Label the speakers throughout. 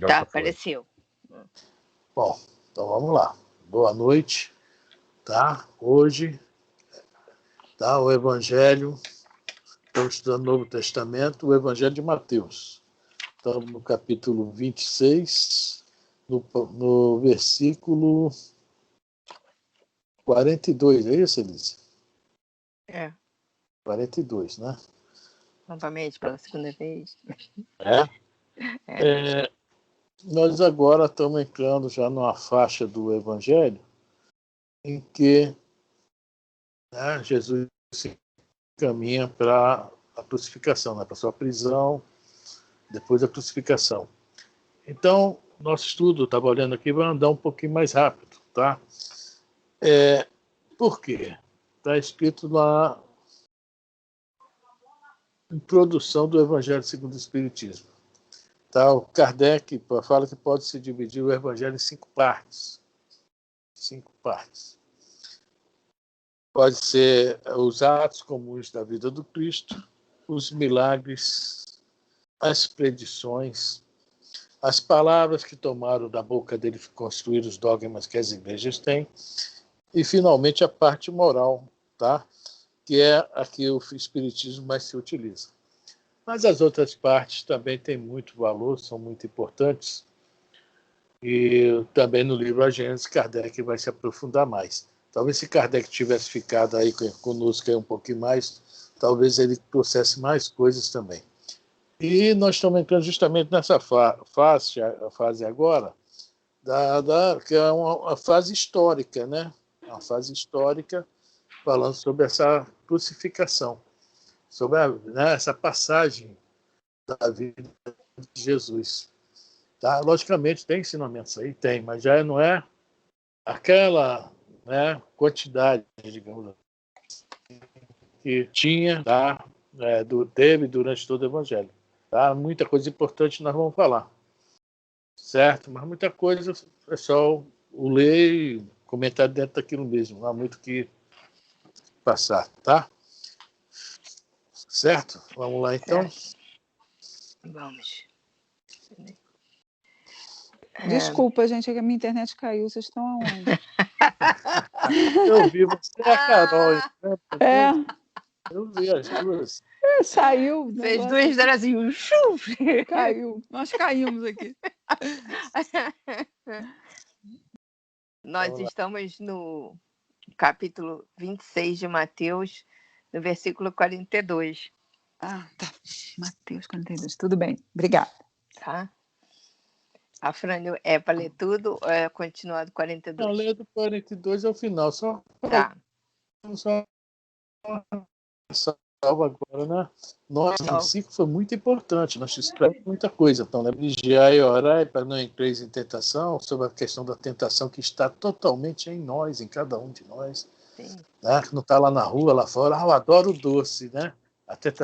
Speaker 1: Tá,
Speaker 2: foi.
Speaker 1: apareceu.
Speaker 3: Bom, então vamos lá. Boa noite, tá? Hoje, tá? O Evangelho, estamos estudando o Novo Testamento, o Evangelho de Mateus. Estamos no capítulo 26, no versículo 42, é isso, Elise?
Speaker 1: É,
Speaker 3: 42, né?
Speaker 1: novamente, pela segunda vez.
Speaker 3: Nós agora estamos entrando já numa faixa do Evangelho em que, né, Jesus se caminha para a crucificação, né, para a sua prisão, depois da crucificação. Então, nosso estudo, estava olhando aqui, vai andar um pouquinho mais rápido, tá? Por quê? Está escrito na introdução do Evangelho segundo o Espiritismo. Tá? O Kardec fala que pode se dividir o Evangelho em 5 partes. 5 partes. Pode ser os atos comuns da vida do Cristo, os milagres, as predições, as palavras que tomaram da boca dele construir os dogmas que as igrejas têm, e, finalmente, a parte moral, tá? Que é a que o Espiritismo mais se utiliza. Mas as outras partes também têm muito valor, são muito importantes, e também no livro A Gênese, Kardec vai se aprofundar mais. Talvez se Kardec tivesse ficado aí conosco aí um pouquinho mais, talvez ele trouxesse mais coisas também. E nós estamos entrando justamente nessa fase agora, que é uma fase histórica, né? Uma fase histórica falando sobre essa crucificação, sobre essa passagem da vida de Jesus. Tá? Logicamente, tem ensinamentos aí? Tem, mas já não é aquela, né, quantidade, digamos, que tinha, tá? Teve durante todo o Evangelho. Tá? Muita coisa importante nós vamos falar. Certo? Mas muita coisa é só o ler e comentar dentro daquilo mesmo. Não há muito o que passar, tá? Certo? Vamos lá, então?
Speaker 1: Vamos.
Speaker 4: Desculpa, gente, é que a minha internet caiu. Vocês estão aonde?
Speaker 3: Eu vi você e a Carol. Né?
Speaker 4: É.
Speaker 3: Eu vi as duas.
Speaker 4: Saiu.
Speaker 1: Fez duas delas assim,
Speaker 4: caiu. Nós caímos aqui.
Speaker 1: Nós estamos no capítulo 26 de Mateus, no versículo 42.
Speaker 4: Ah, tá. Mateus 42. Tudo bem. Obrigada.
Speaker 1: Tá? A Frânio, é para ler tudo ou é continuar do 42?
Speaker 3: Não, ler do 42 é o final. Só salva agora, né? Nossa, o 5 foi muito importante. Nós tivemos muita coisa. Então, né? Vigiar e orar para não entrar em tentação, sobre a questão da tentação que está totalmente em nós, em cada um de nós. Né? Que não está lá na rua, lá fora. Eu adoro doce, né?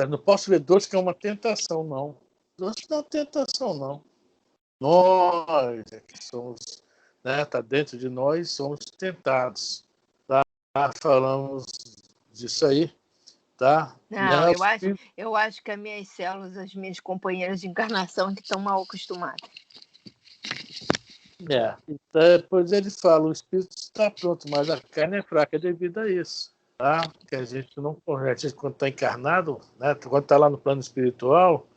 Speaker 3: Não posso ver doce que é uma tentação, não. Doce não é tentação, não. Nós é que somos, né? Está dentro de nós, somos tentados. Tá? Falamos disso aí. Tá?
Speaker 1: Não, eu acho que as minhas células, as minhas companheiras de encarnação que estão mal acostumadas.
Speaker 3: Então, depois ele fala, o espírito está pronto, mas a carne é fraca devido a isso. Tá? Que a gente não corrige. Quando está encarnado, né? Quando está lá no plano espiritual,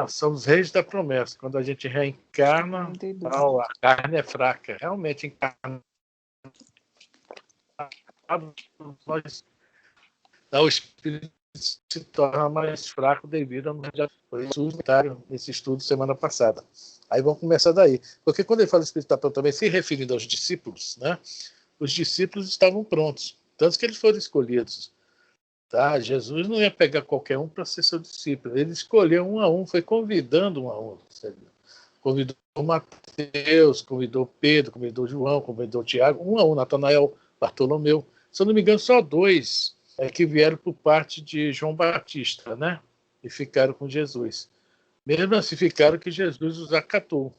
Speaker 3: somos reis da promessa. Quando a gente reencarna, a carne é fraca. Realmente, encarnado, o espírito se torna mais fraco devido a foi nesse estudo semana passada. Aí vamos começar daí. Porque quando ele fala espírito está pronto também, se referindo aos discípulos, né? Os discípulos estavam prontos, tanto que eles foram escolhidos. Tá? Jesus não ia pegar qualquer um para ser seu discípulo. Ele escolheu um a um, foi convidando um a um. Convidou Mateus, convidou Pedro, convidou João, convidou Tiago, um a um, Natanael, Bartolomeu. Se eu não me engano, só 2 que vieram por parte de João Batista, né? E ficaram com Jesus. Mesmo assim, ficaram que Jesus os acatou.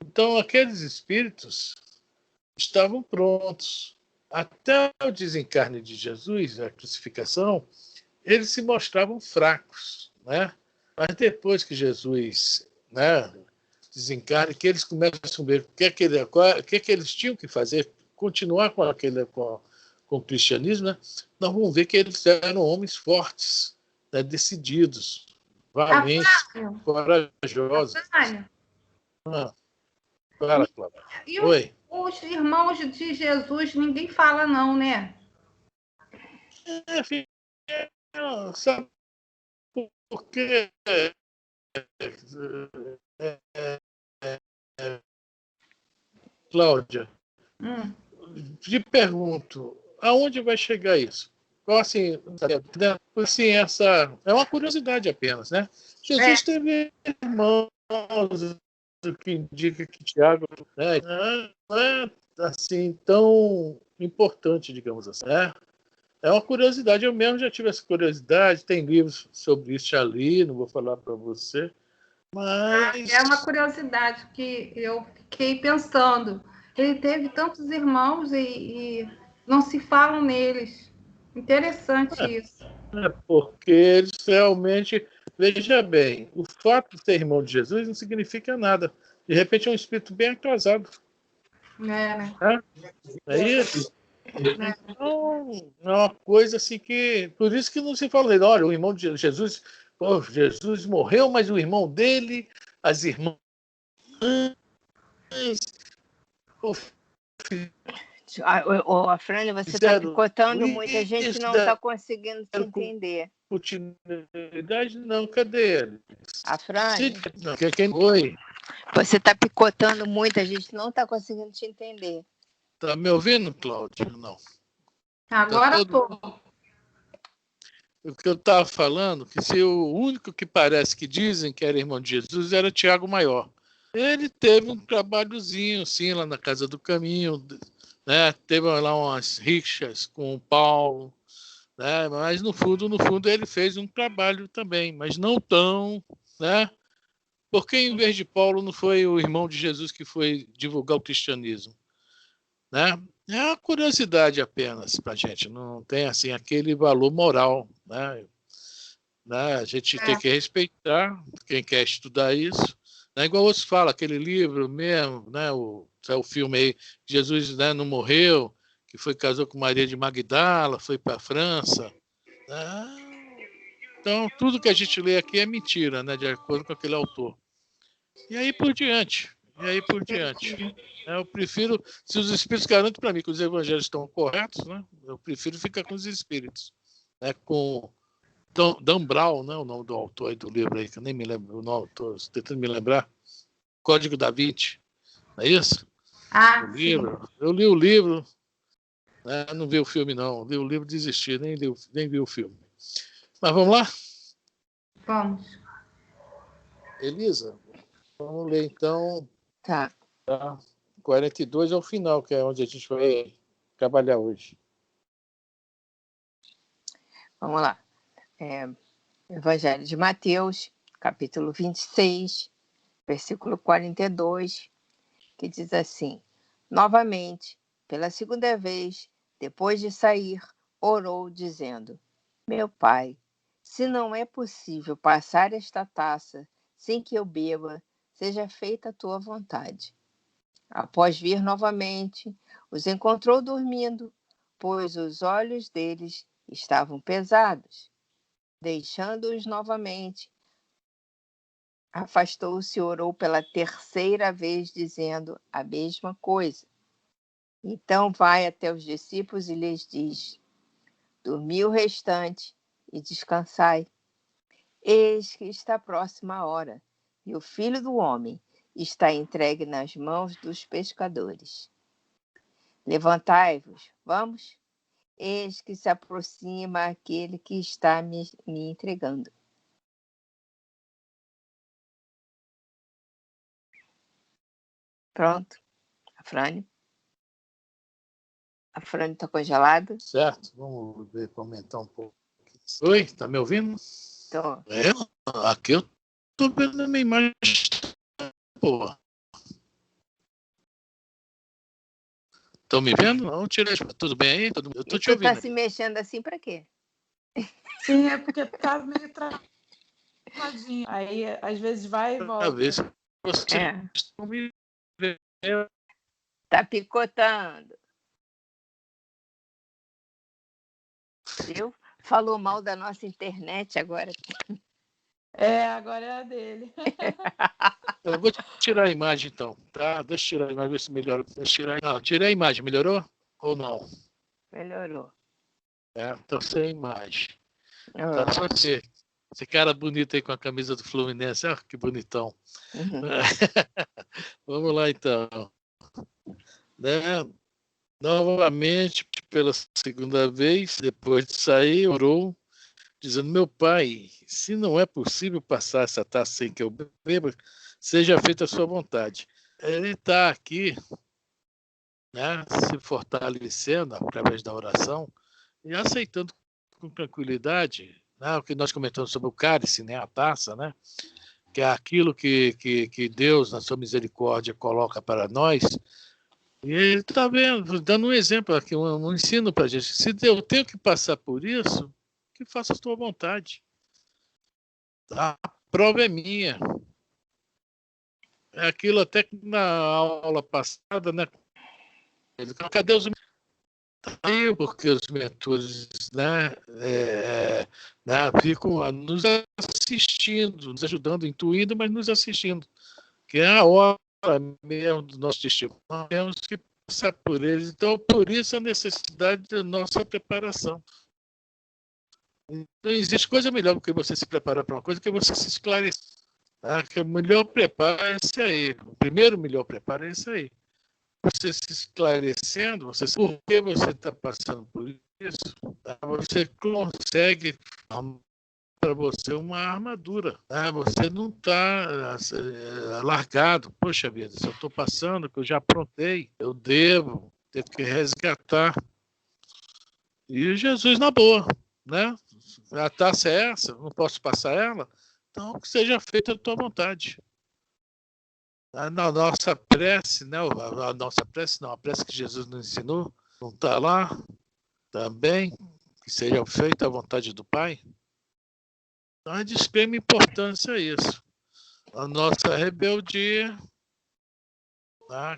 Speaker 3: Então, aqueles espíritos estavam prontos. Até o desencarne de Jesus, a crucificação, eles se mostravam fracos, né? Mas depois que Jesus, né, desencarne, que eles começam a ver o que é que eles tinham que fazer, continuar com o cristianismo, né? Nós vamos ver que eles eram homens fortes, né? Decididos, valentes, corajosos. Fala, Cláudia.
Speaker 2: E
Speaker 3: Oi.
Speaker 2: os irmãos de Jesus, ninguém fala não, né?
Speaker 3: Filho, sabe por quê? Cláudia, te pergunto, aonde vai chegar isso? Qual, assim, essa é uma curiosidade apenas, né? Jesus teve irmãos, o que indica que Tiago, né, não é assim tão importante, digamos assim, né? É uma curiosidade, eu mesmo já tive essa curiosidade, tem livros sobre isso ali, não vou falar para você, mas...
Speaker 2: É uma curiosidade que eu fiquei pensando. Ele teve tantos irmãos e não se falam neles. Interessante isso.
Speaker 3: Porque eles realmente... Veja bem, o fato de ser irmão de Jesus não significa nada. De repente é um espírito bem atrasado.
Speaker 2: Né?
Speaker 3: É isso? Então, é uma coisa assim que... Por isso que não se fala dele. Olha, o irmão de Jesus... Pô, Jesus morreu, mas o irmão dele, as irmãs...
Speaker 1: Afrânio, você está picotando muito, a gente não está conseguindo te entender.
Speaker 3: Continuidade, não, cadê ele?
Speaker 1: Afrânio,
Speaker 3: Oi.
Speaker 1: Você está picotando muito, a gente não está conseguindo te entender.
Speaker 3: Está me ouvindo, Cláudio? Não.
Speaker 2: Agora estou.
Speaker 3: O que eu estava falando, que se o único que parece que dizem que era irmão de Jesus era Tiago Maior. Ele teve um trabalhozinho, assim, lá na Casa do Caminho, né? Teve lá umas rixas com o Paulo, né? Mas no fundo ele fez um trabalho também, mas não tão, né? Porque em vez de Paulo não foi o irmão de Jesus que foi divulgar o cristianismo, né? É uma curiosidade apenas para a gente, não tem assim aquele valor moral, né? A gente tem que respeitar quem quer estudar isso. Né? Igual você fala, aquele livro mesmo, né? O filme aí, Jesus, né, não morreu, que foi casou com Maria de Magdala, foi para a França. Né? Então, tudo que a gente lê aqui é mentira, né, de acordo com aquele autor. E aí por diante. Eu prefiro, se os espíritos garantem para mim que os evangelhos estão corretos, né, eu prefiro ficar com os espíritos. Né, com Dan Brown, né, o nome do autor aí do livro aí, que eu nem me lembro o nome, estou tentando me lembrar. Código da Vinci, não é isso? Eu li o livro, né, não vi o filme não, li o livro, desisti, nem vi o filme. Mas vamos lá?
Speaker 2: Vamos.
Speaker 3: Elisa, vamos ler então.
Speaker 1: Tá.
Speaker 3: 42 é o final, que é onde a gente vai trabalhar hoje.
Speaker 1: Vamos lá. Evangelho de Mateus, capítulo 26, versículo 42, que diz assim: novamente, pela segunda vez, depois de sair, orou, dizendo: meu Pai, se não é possível passar esta taça sem que eu beba, seja feita a tua vontade. Após vir novamente, os encontrou dormindo, pois os olhos deles estavam pesados. Deixando-os novamente, afastou-se e orou pela terceira vez, dizendo a mesma coisa. Então vai até os discípulos e lhes diz: dormi o restante e descansai. Eis que está próxima a hora, e o Filho do Homem está entregue nas mãos dos pescadores. Levantai-vos, vamos. Eis que se aproxima aquele que está me entregando. Pronto. Afrânio está congelado?
Speaker 3: Certo, vamos ver, comentar um pouco. Oi, está me ouvindo?
Speaker 1: Tô.
Speaker 3: Aqui eu estou vendo a minha imagem. Pô. Estão me vendo? Não, tudo bem aí? Eu estou te ouvindo.
Speaker 1: Você está se mexendo assim para quê?
Speaker 4: Sim, é porque tá meio travadinho. Aí, às vezes vai e volta.
Speaker 3: vocês estão me vendo.
Speaker 1: Tá picotando. Viu? Falou mal da nossa internet agora.
Speaker 2: Agora é a dele.
Speaker 3: Eu vou tirar a imagem, então. Tá? Deixa eu tirar a imagem, ver se melhora. Não, tirei a imagem. Melhorou ou não?
Speaker 1: Melhorou.
Speaker 3: Então sem imagem. Tá só esse cara bonito aí com a camisa do Fluminense. Ah, que bonitão.
Speaker 1: Uhum.
Speaker 3: Vamos lá, então. Novamente, pela segunda vez, depois de sair, orou, dizendo: meu pai, se não é possível passar essa taça sem que eu beba, seja feita a sua vontade. Ele está aqui, né, se fortalecendo através da oração e aceitando com tranquilidade, né, o que nós comentamos sobre o cálice, né, a taça, né, que é aquilo que Deus, na sua misericórdia, coloca para nós. E ele está vendo, dando um exemplo aqui, um ensino para a gente. Se eu tenho que passar por isso, que faça a tua vontade. A prova é minha. É aquilo até que na aula passada, né? Cadê os mentores? Porque os mentores, né, ficam nos assistindo, nos ajudando, intuindo, mas nos assistindo. Que é a hora mesmo do nosso destino. Nós temos que passar por eles. Então, por isso a necessidade da nossa preparação. Não existe coisa melhor do que você se preparar para uma coisa que você se esclarecer. Que o melhor preparo é esse aí. O primeiro melhor preparo é esse aí. Você se esclarecendo, por que você está passando por isso, você consegue para você uma armadura. Você não está largado. Poxa vida, se eu estou passando, que eu já aprontei, eu devo ter que resgatar. E Jesus na boa, né? A taça é essa, não posso passar ela, então que seja feita a tua vontade. Na nossa prece, né? A prece que Jesus nos ensinou, não está lá também, que seja feita a vontade do Pai. Então, é de extrema importância isso. A nossa rebeldia,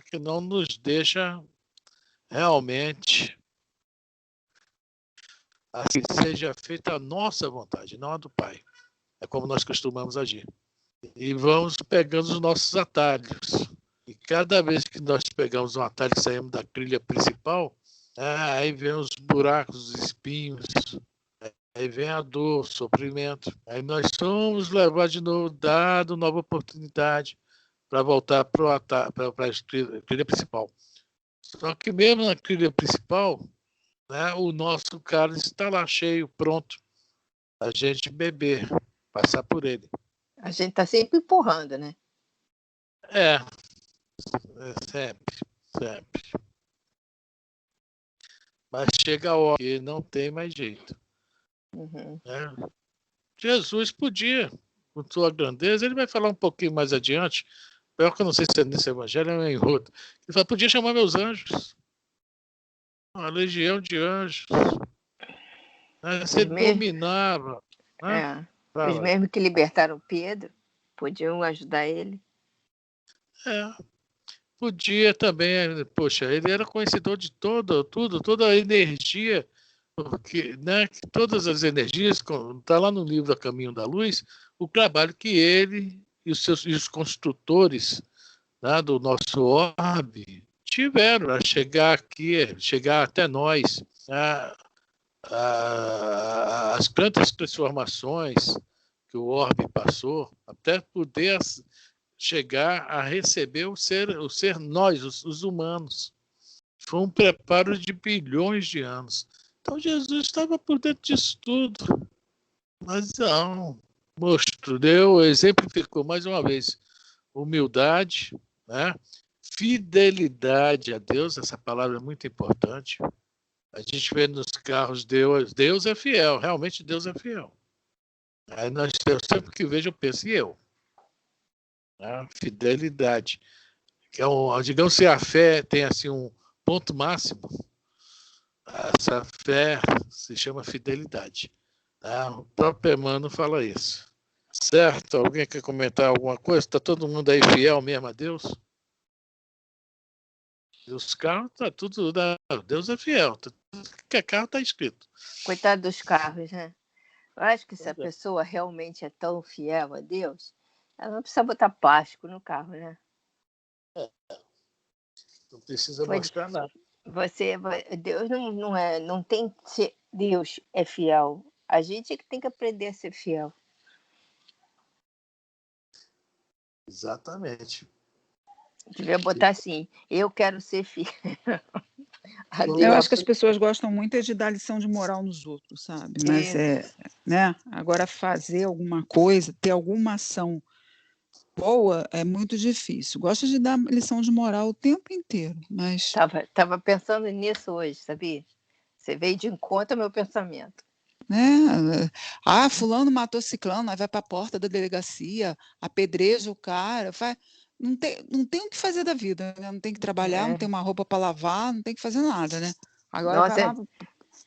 Speaker 3: que não nos deixa realmente que seja feita a nossa vontade, não a do Pai. É como nós costumamos agir. E vamos pegando os nossos atalhos. E cada vez que nós pegamos um atalho e saímos da trilha principal, aí vem os buracos, os espinhos, aí vem a dor, o sofrimento. Aí nós somos levados de novo, dado nova oportunidade para voltar para a trilha principal. Só que mesmo na trilha principal, né, o nosso cálice está lá cheio, pronto. A gente beber, passar por ele.
Speaker 1: A gente está sempre empurrando, né?
Speaker 3: Sempre. Mas chega a hora que não tem mais jeito.
Speaker 1: Uhum.
Speaker 3: Jesus podia, com sua grandeza, ele vai falar um pouquinho mais adiante, pior que eu não sei se é nesse evangelho ou em outro. Ele fala: podia chamar meus anjos, uma legião de anjos. Você dominava.
Speaker 1: Os mesmos que libertaram Pedro podiam ajudar ele.
Speaker 3: Podia também. Poxa, ele era conhecedor de toda a energia, porque, né, todas as energias, está lá no livro A Caminho da Luz, o trabalho que ele e os construtores, né, do nosso orbe tiveram a chegar aqui, chegar até nós. As grandes transformações que o orbe passou, até poder chegar a receber o ser nós, os humanos. Foi um preparo de bilhões de anos. Então Jesus estava por dentro disso tudo. Mas não, exemplificou mais uma vez humildade, né? Fidelidade a Deus, essa palavra é muito importante. A gente vê nos carros, Deus é fiel, realmente Deus é fiel. Aí eu sempre que vejo, eu penso, e eu? Fidelidade. Digamos, se a fé tem assim um ponto máximo, essa fé se chama fidelidade. O próprio Emmanuel fala isso. Certo? Alguém quer comentar alguma coisa? Está todo mundo aí fiel mesmo a Deus? E os carros, tá tudo. Deus é fiel. Tudo que é carro está escrito.
Speaker 1: Coitado dos carros, né? Eu acho que se a pessoa realmente é tão fiel a Deus, ela não precisa botar plástico no carro, né?
Speaker 3: Não precisa
Speaker 1: Foi-
Speaker 3: mostrar nada.
Speaker 1: Deus não tem que ser. Deus é fiel. A gente é que tem que aprender a ser fiel.
Speaker 3: Exatamente.
Speaker 1: Devia botar assim: eu quero ser fiel a
Speaker 3: Eu
Speaker 4: Eu
Speaker 1: Deus.
Speaker 4: acho que as pessoas gostam muito de dar lição de moral nos outros, sabe? Mas né? Agora fazer alguma coisa, ter alguma ação boa é muito difícil. Gosto de dar lição de moral o tempo inteiro, mas
Speaker 1: Tava pensando nisso hoje, sabia? Você veio de encontro ao meu pensamento.
Speaker 4: né? Fulano matou ciclano, aí vai para a porta da delegacia, apedreja o cara, não tem o que fazer da vida, né? Não tem que trabalhar, não tem uma roupa para lavar, não tem que fazer nada, né? Agora vai lá.
Speaker 1: Nossa,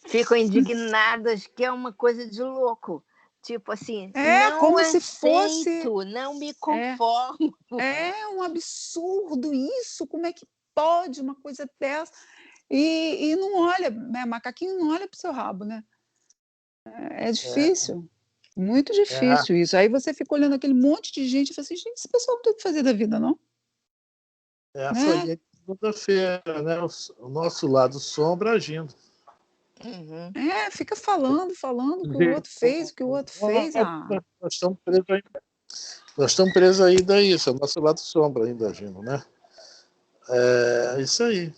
Speaker 1: ficam indignadas que é uma coisa de louco. Tipo assim, não
Speaker 4: Como se fosse.
Speaker 1: aceito, não me conformo.
Speaker 4: É um absurdo isso, como é que pode uma coisa dessa? E não olha, né? Macaquinho não olha para o seu rabo, né? É difícil, muito difícil isso. Aí você fica olhando aquele monte de gente e fala assim, gente, esse pessoal não tem o que fazer da vida, não?
Speaker 3: É a
Speaker 4: Né?
Speaker 3: folhinha de segunda-feira, né? O nosso lado sombra agindo.
Speaker 1: Uhum.
Speaker 4: Fica falando o que o outro fez, o que o outro fez.
Speaker 3: Nós estamos presos ainda. Nós estamos presos ainda a isso, é o nosso lado sombra ainda agindo, né? É isso aí.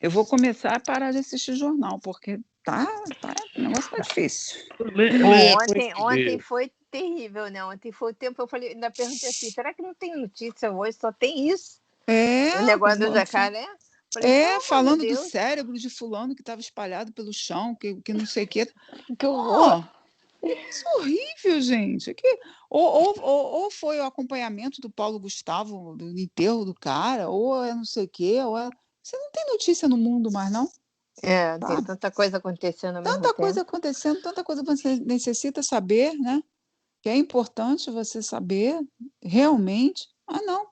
Speaker 4: Eu vou começar a parar de assistir jornal, porque o negócio tá difícil.
Speaker 1: Ontem foi terrível, né? Ontem foi o tempo, eu falei, ainda perguntei assim, será que não tem notícia hoje? Só tem isso? O negócio do jacaré? Falei,
Speaker 4: falando do cérebro de fulano que estava espalhado pelo chão, que não sei o quê.
Speaker 1: Que horror!
Speaker 4: Isso é horrível, gente. Ou foi o acompanhamento do Paulo Gustavo, do enterro do cara, ou é não sei o quê. Você não tem notícia no mundo mais, não?
Speaker 1: Tem tanta coisa acontecendo ao mesmo tempo.
Speaker 4: Tanta coisa acontecendo, tanta coisa você necessita saber, né? Que é importante você saber realmente. Não,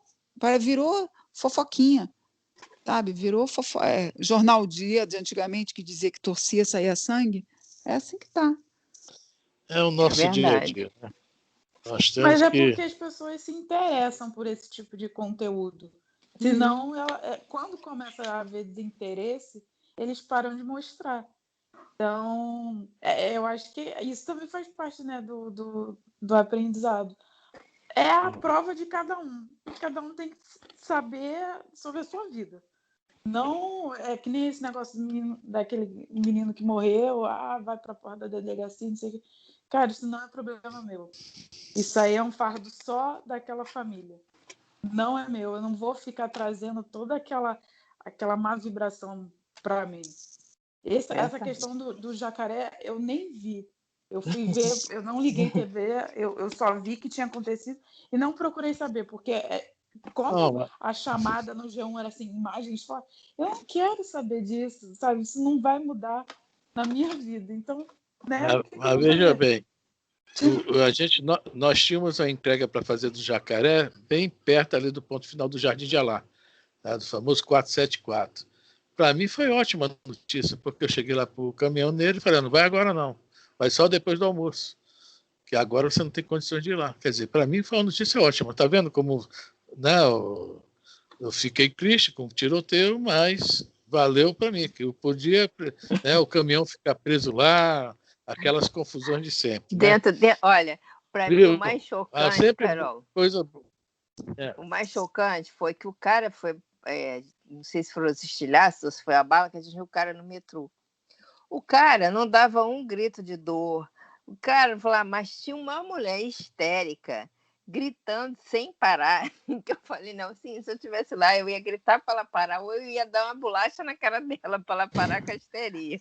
Speaker 4: virou fofoquinha, sabe? Virou jornal Dia de antigamente que dizia que torcia, saía sangue. É assim que tá.
Speaker 3: É o nosso dia a dia, né? Nós temos
Speaker 5: Mas é porque as pessoas se interessam por esse tipo de conteúdo. Senão, quando começa a haver desinteresse, eles param de mostrar. Então, eu acho que isso também faz parte, né, do aprendizado. É a prova de cada um. Cada um tem que saber sobre a sua vida. Não é que nem esse negócio daquele menino que morreu, vai para a porta da delegacia, não sei o quê. Cara, isso não é problema meu. Isso aí é um fardo só daquela família. Não é meu. Eu não vou ficar trazendo toda aquela má vibração para mim. Essa questão do jacaré, eu nem vi. Eu fui ver, eu não liguei TV, eu só vi que tinha acontecido e não procurei saber, porque como a chamada no G1 era assim, imagens fortes, eu não quero saber disso, sabe? Isso não vai mudar na minha vida. Então, né?
Speaker 3: Mas veja bem, nós tínhamos a entrega para fazer do Jacaré bem perto ali do ponto final do Jardim de Alá, tá? Do famoso 474. Para mim foi ótima notícia, porque eu cheguei lá para o caminhoneiro e falei, não vai agora não, vai só depois do almoço, que agora você não tem condições de ir lá. Quer dizer, para mim foi uma notícia ótima. Tá vendo como, né, eu fiquei triste com o tiroteio, mas valeu para mim, que eu podia, né, o caminhão ficar preso lá, aquelas confusões de sempre.
Speaker 1: Olha, para mim o mais chocante, Carol, o mais chocante foi que o cara foi, não sei se foram os estilhaços ou se foi a bala que atingiu o cara no metrô. O cara não dava um grito de dor. O cara falou, mas tinha uma mulher histérica, gritando sem parar. Que eu falei, não, sim, se eu estivesse lá, eu ia gritar para ela parar, ou eu ia dar uma bolacha na cara dela para ela parar com a histeria.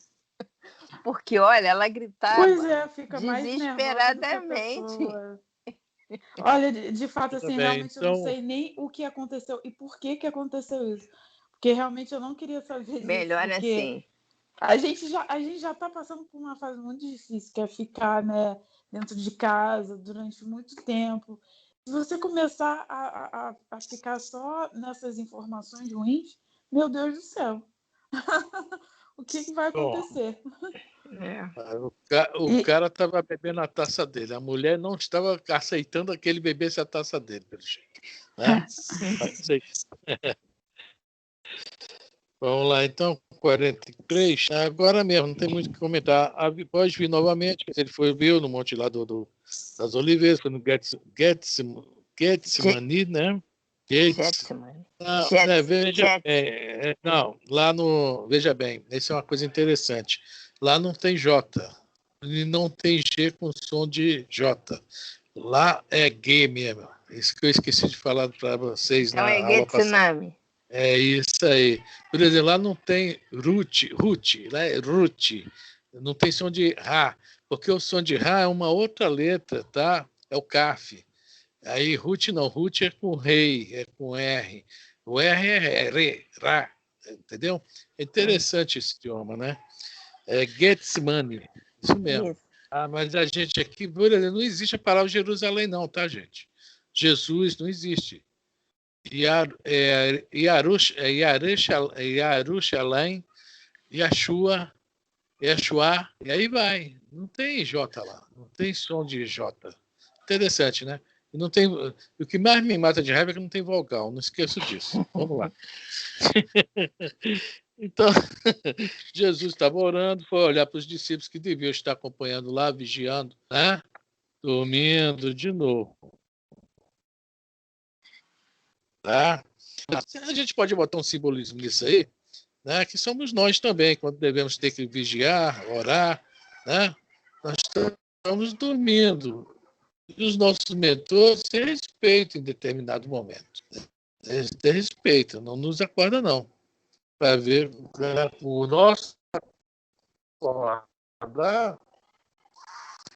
Speaker 1: Porque, olha, ela gritava
Speaker 5: fica
Speaker 1: desesperadamente.
Speaker 5: Olha, de fato, assim, realmente eu não sei nem o que aconteceu e por que aconteceu isso. Porque realmente eu não queria saber disso.
Speaker 1: Melhor assim.
Speaker 5: A gente já está passando por uma fase muito difícil, que é ficar, né, dentro de casa durante muito tempo. Se você começar a ficar só nessas informações ruins, meu Deus do céu, o que vai
Speaker 3: Bom,
Speaker 5: acontecer?
Speaker 3: o
Speaker 5: E,
Speaker 3: cara estava bebendo a taça dele. A mulher não estava aceitando que ele bebesse a taça dele, pelo jeito. Né? Vamos lá, então, 43. Agora mesmo, não tem muito o que comentar. Pode vir novamente, ele viu no Monte lá das Oliveiras, foi no Getsemani, né?
Speaker 1: Getsemane.
Speaker 3: Não, veja bem, não, lá no. Veja bem, isso é uma coisa interessante. Lá não tem J. E não tem G com som de J. Lá é G mesmo. Isso que eu esqueci de falar para vocês
Speaker 1: Então
Speaker 3: na
Speaker 1: é
Speaker 3: aula passada.
Speaker 1: Getsemane.
Speaker 3: É isso aí. Por exemplo, lá não tem Ruth, lá é Ruth. Não tem som de Rá, porque o som de Rá é uma outra letra, tá? É o CAF. Aí Ruth não, Ruth é com rei, é com R. O R é re, Rá, entendeu? É interessante esse idioma, né? É Getsemane, isso mesmo.
Speaker 1: Isso.
Speaker 3: Ah, mas a gente aqui, por exemplo, não existe a palavra Jerusalém não, tá, gente? Jesus não existe. Yarushalayim, Yashua, Yeshua, e aí vai. Não tem J lá, não tem som de J. Interessante, né? E não tem, o que mais me mata de raiva é que não tem vogal, não esqueço disso. Vamos lá. Então, Jesus estava orando, foi olhar para os discípulos que deviam estar acompanhando lá, vigiando, né? Dormindo de novo. Tá? A gente pode botar um simbolismo nisso aí, né? Que somos nós também, quando devemos ter que vigiar, orar, né? Nós estamos dormindo. E os nossos mentores se respeitam em determinado momento. Eles se respeitam, não nos acordam, não. Para ver o nosso acordar,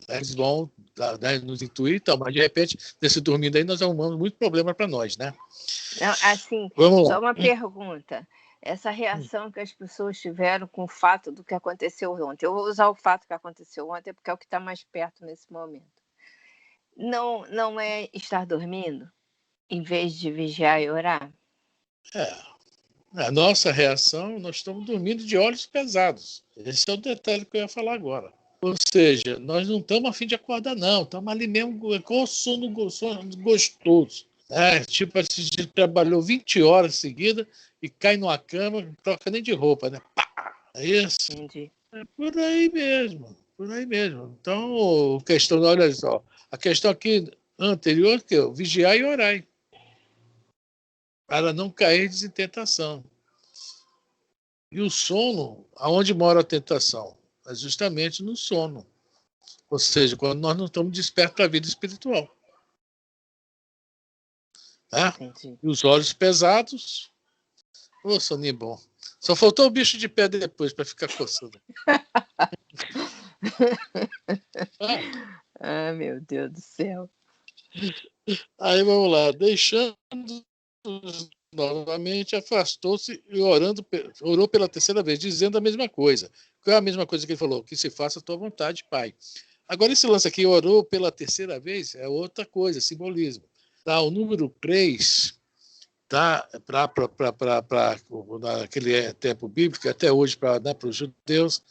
Speaker 3: eles vão nos intuir e tal, mas de repente, nesse dormindo aí, nós arrumamos muito problema para nós, né?
Speaker 1: Não, assim,
Speaker 3: Vamos
Speaker 1: só
Speaker 3: lá.
Speaker 1: uma pergunta. Essa reação que as pessoas tiveram com o fato do que aconteceu ontem. Eu vou usar o fato que aconteceu ontem, porque é o que está mais perto nesse momento. Não é estar dormindo, em vez de vigiar e orar?
Speaker 3: A nossa reação, nós estamos dormindo de olhos pesados. Esse é o detalhe que eu ia falar agora. Ou seja, nós não estamos a fim de acordar, não. Estamos ali mesmo com o sono gostoso. Tipo, a gente trabalhou 20 horas seguidas e cai numa cama, não troca nem de roupa, né? Pá! É isso?
Speaker 1: Entendi.
Speaker 3: É por aí mesmo. Por aí mesmo. Então, olha só, a questão aqui anterior que eu vigiar e orar, para não cair em tentação. E o sono, aonde mora a tentação? É justamente no sono. Ou seja, quando nós não estamos despertos para a vida espiritual. Tá? E os olhos pesados. Ô, soninho bom. Só faltou o bicho de pé depois para ficar coçando.
Speaker 1: Meu Deus do céu.
Speaker 3: Aí vamos lá. Deixando novamente, afastou-se e orou pela terceira vez, dizendo a mesma coisa. Qual é a mesma coisa que ele falou? Que se faça a tua vontade, Pai. Agora, esse lance aqui, orou pela terceira vez, é outra coisa, simbolismo. Tá? O número 3, tá? Naquele tempo bíblico, até hoje, para os judeus,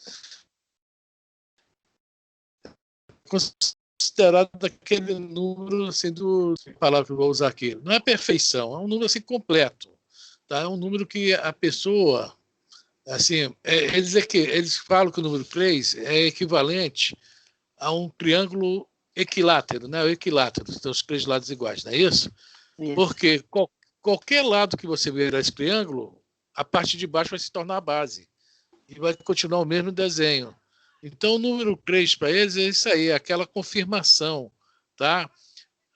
Speaker 3: considerado aquele número, assim, palavra que eu vou usar aqui, não é perfeição, é um número assim completo, tá? É um número que a pessoa, assim, eles falam que o número 3 é equivalente a um triângulo equilátero, né? O equilátero, tem os 3 lados iguais, não é isso? Porque qualquer lado que você virar esse triângulo, a parte de baixo vai se tornar a base e vai continuar o mesmo desenho. Então, o número 3 para eles é isso aí, aquela confirmação, tá?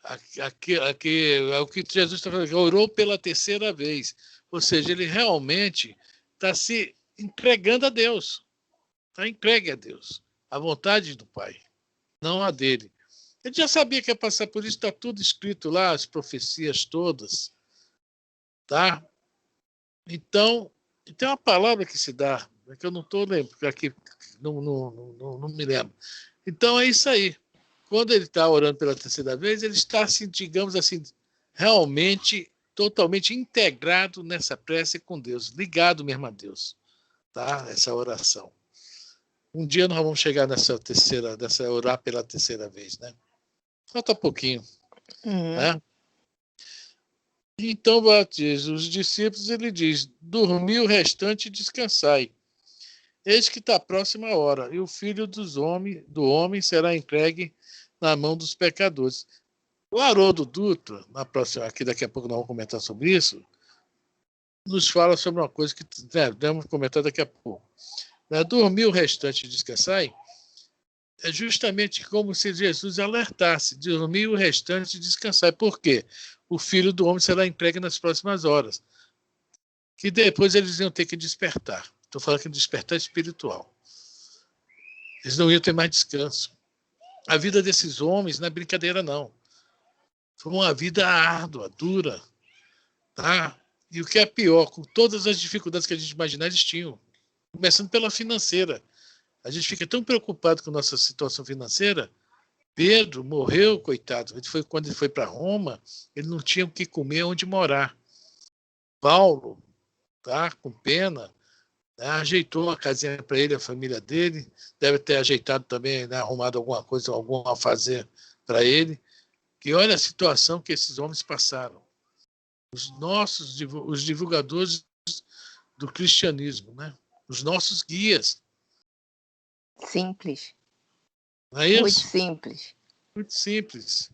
Speaker 3: Aqui é o que Jesus está falando, orou pela terceira vez. Ou seja, ele realmente está se entregando a Deus. Está entregue a Deus. A vontade do Pai, não a dele. Ele já sabia que ia passar por isso, está tudo escrito lá, as profecias todas. Tá? Então, tem uma palavra que se dá, que eu não estou lembrando, aqui não me lembro. Então é isso aí. quando ele está orando pela terceira vez, ele está, assim, digamos assim, realmente totalmente integrado nessa prece com Deus, ligado mesmo a Deus, tá? Essa oração. Um dia nós vamos chegar nessa orar pela terceira vez, né? Falta pouquinho, né? Então batiza os discípulos, ele diz: dormi o restante e descansai. Eis que está próxima a hora, e o filho do homem será entregue na mão dos pecadores. O Haroldo Dutra, na próxima, aqui daqui a pouco nós vamos comentar sobre isso, nos fala sobre uma coisa que vamos comentar daqui a pouco. Dormir o restante e descansar é justamente como se Jesus alertasse: dormir o restante e descansar. Por quê? O filho do homem será entregue nas próximas horas, que depois eles iam ter que despertar. Estou falando aqui de despertar espiritual. Eles não iam ter mais descanso. A vida desses homens não é brincadeira, não. Foi uma vida árdua, dura. Tá? E o que é pior, com todas as dificuldades que a gente imaginar, eles tinham. Começando pela financeira. A gente fica tão preocupado com a nossa situação financeira. Pedro morreu, coitado. Quando ele foi para Roma, ele não tinha o que comer, onde morar. Paulo, tá, com pena, né, ajeitou a casinha para ele, a família dele. Deve ter ajeitado também, né, arrumado alguma coisa, algum a fazer para ele. Que olha a situação que esses homens passaram. Os divulgadores do cristianismo, né? Os nossos guias.
Speaker 1: Simples.
Speaker 3: Não é isso?
Speaker 1: Muito simples.
Speaker 3: Muito simples.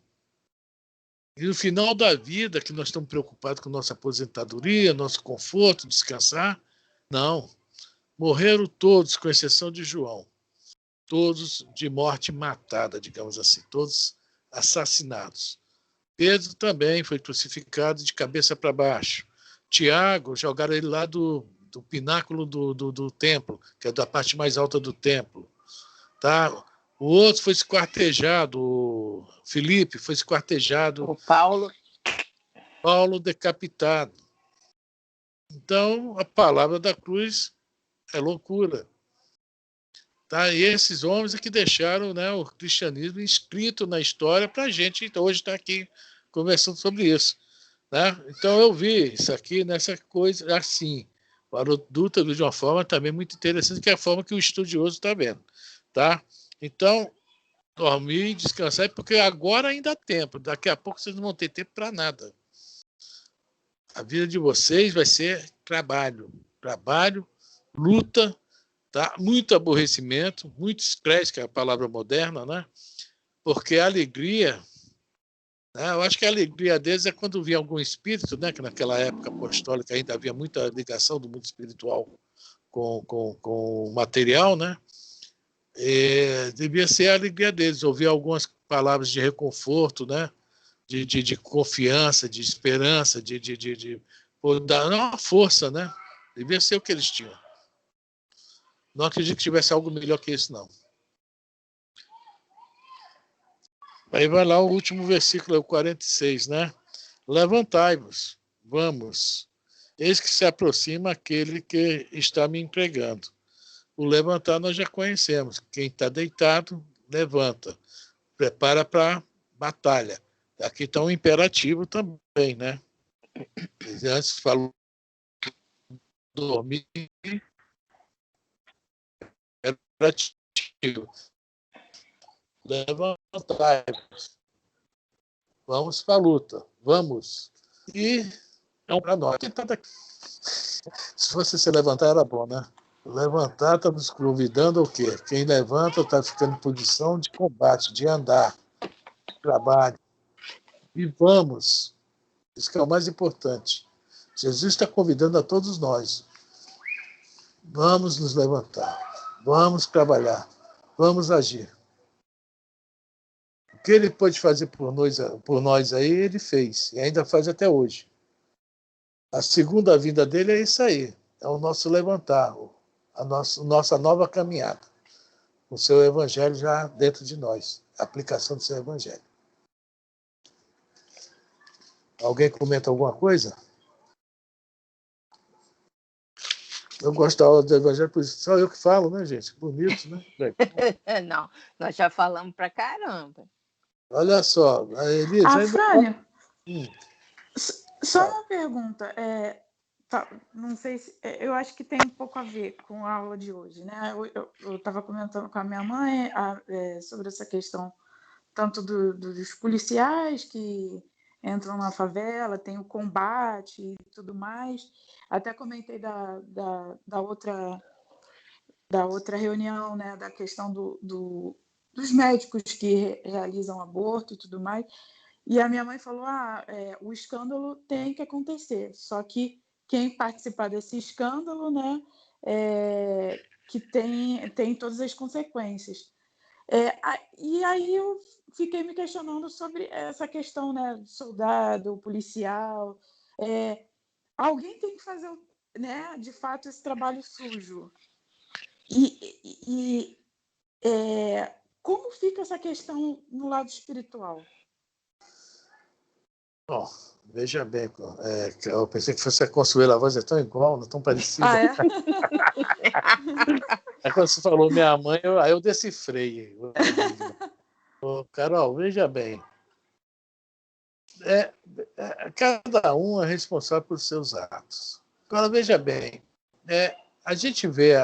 Speaker 3: E no final da vida, que nós estamos preocupados com nossa aposentadoria, nosso conforto, descansar, não. Morreram todos, com exceção de João. Todos de morte matada, digamos assim. Todos assassinados. Pedro também foi crucificado de cabeça para baixo. Tiago, jogaram ele lá do pináculo do templo, que é da parte mais alta do templo. Tá? O outro foi esquartejado, o Filipe foi esquartejado.
Speaker 1: O Paulo
Speaker 3: decapitado. Então, a palavra da cruz é loucura. Tá? E esses homens é que deixaram, né, o cristianismo inscrito na história para a gente então, hoje estar aqui conversando sobre isso. Né? Então, eu vi isso aqui nessa coisa assim. O Haroldo Dutra de uma forma também muito interessante, que é a forma que o estudioso está vendo. Tá? Então, dormir e descansar, porque agora ainda há tempo. Daqui a pouco vocês não vão ter tempo para nada. A vida de vocês vai ser trabalho. Trabalho, luta, tá? Muito aborrecimento, muito estresse, que é a palavra moderna, né? Porque a alegria, né? Eu acho que a alegria deles é quando via algum espírito, né? Que naquela época apostólica ainda havia muita ligação do mundo espiritual com o material, né? Devia ser a alegria deles, ouvir algumas palavras de reconforto, né? De confiança, de esperança, de dar uma força, né? Devia ser o que eles tinham. Não acredito que tivesse algo melhor que isso, não. Aí vai lá o último versículo, o 46, né? Levantai-vos, vamos. Eis que se aproxima aquele que está me entregando. O levantar nós já conhecemos. Quem está deitado, levanta. Prepara para a batalha. Aqui está um imperativo também, né? Antes falou dormir, imperativo. Levantai-vos. Vamos para a luta. Vamos. E é um para nós. Se fosse se levantar, era bom, né? Levantar está nos convidando ao quê? Quem levanta está ficando em posição de combate, de andar, de trabalho. E vamos. Isso que é o mais importante. Jesus está convidando a todos nós. Vamos nos levantar. Vamos trabalhar. Vamos agir. O que ele pôde fazer por nós aí, ele fez. E ainda faz até hoje. A segunda vinda dele é isso aí. É o nosso levantar. A nossa nova caminhada. O seu evangelho já dentro de nós. A aplicação do seu evangelho. Alguém comenta alguma coisa? Eu gosto da aula do evangelho, por isso só eu que falo, né, gente? Bonito, né?
Speaker 1: Não, nós já falamos pra caramba.
Speaker 3: Olha só, a Elisa...
Speaker 5: Afrânio,
Speaker 3: Hum,
Speaker 5: só uma pergunta. Não sei se... Eu acho que tem um pouco a ver com a aula de hoje, né? Eu estava comentando com a minha mãe sobre essa questão tanto dos policiais que entram na favela, tem o combate e tudo mais. Até comentei da outra reunião, né, da questão dos médicos que realizam aborto e tudo mais. E a minha mãe falou, o escândalo tem que acontecer, só que quem participar desse escândalo, né, que tem todas as consequências. E aí eu fiquei me questionando sobre essa questão, né, do soldado, policial. Alguém tem que fazer, né, de fato, esse trabalho sujo. E como fica essa questão no lado espiritual?
Speaker 3: Bom, veja bem, eu pensei que fosse a Consuelo, a voz é tão igual, não tão parecida. Aí quando você falou minha mãe, aí eu decifrei. Carol, veja bem. Cada um é responsável por seus atos. Agora, veja bem, a gente vê,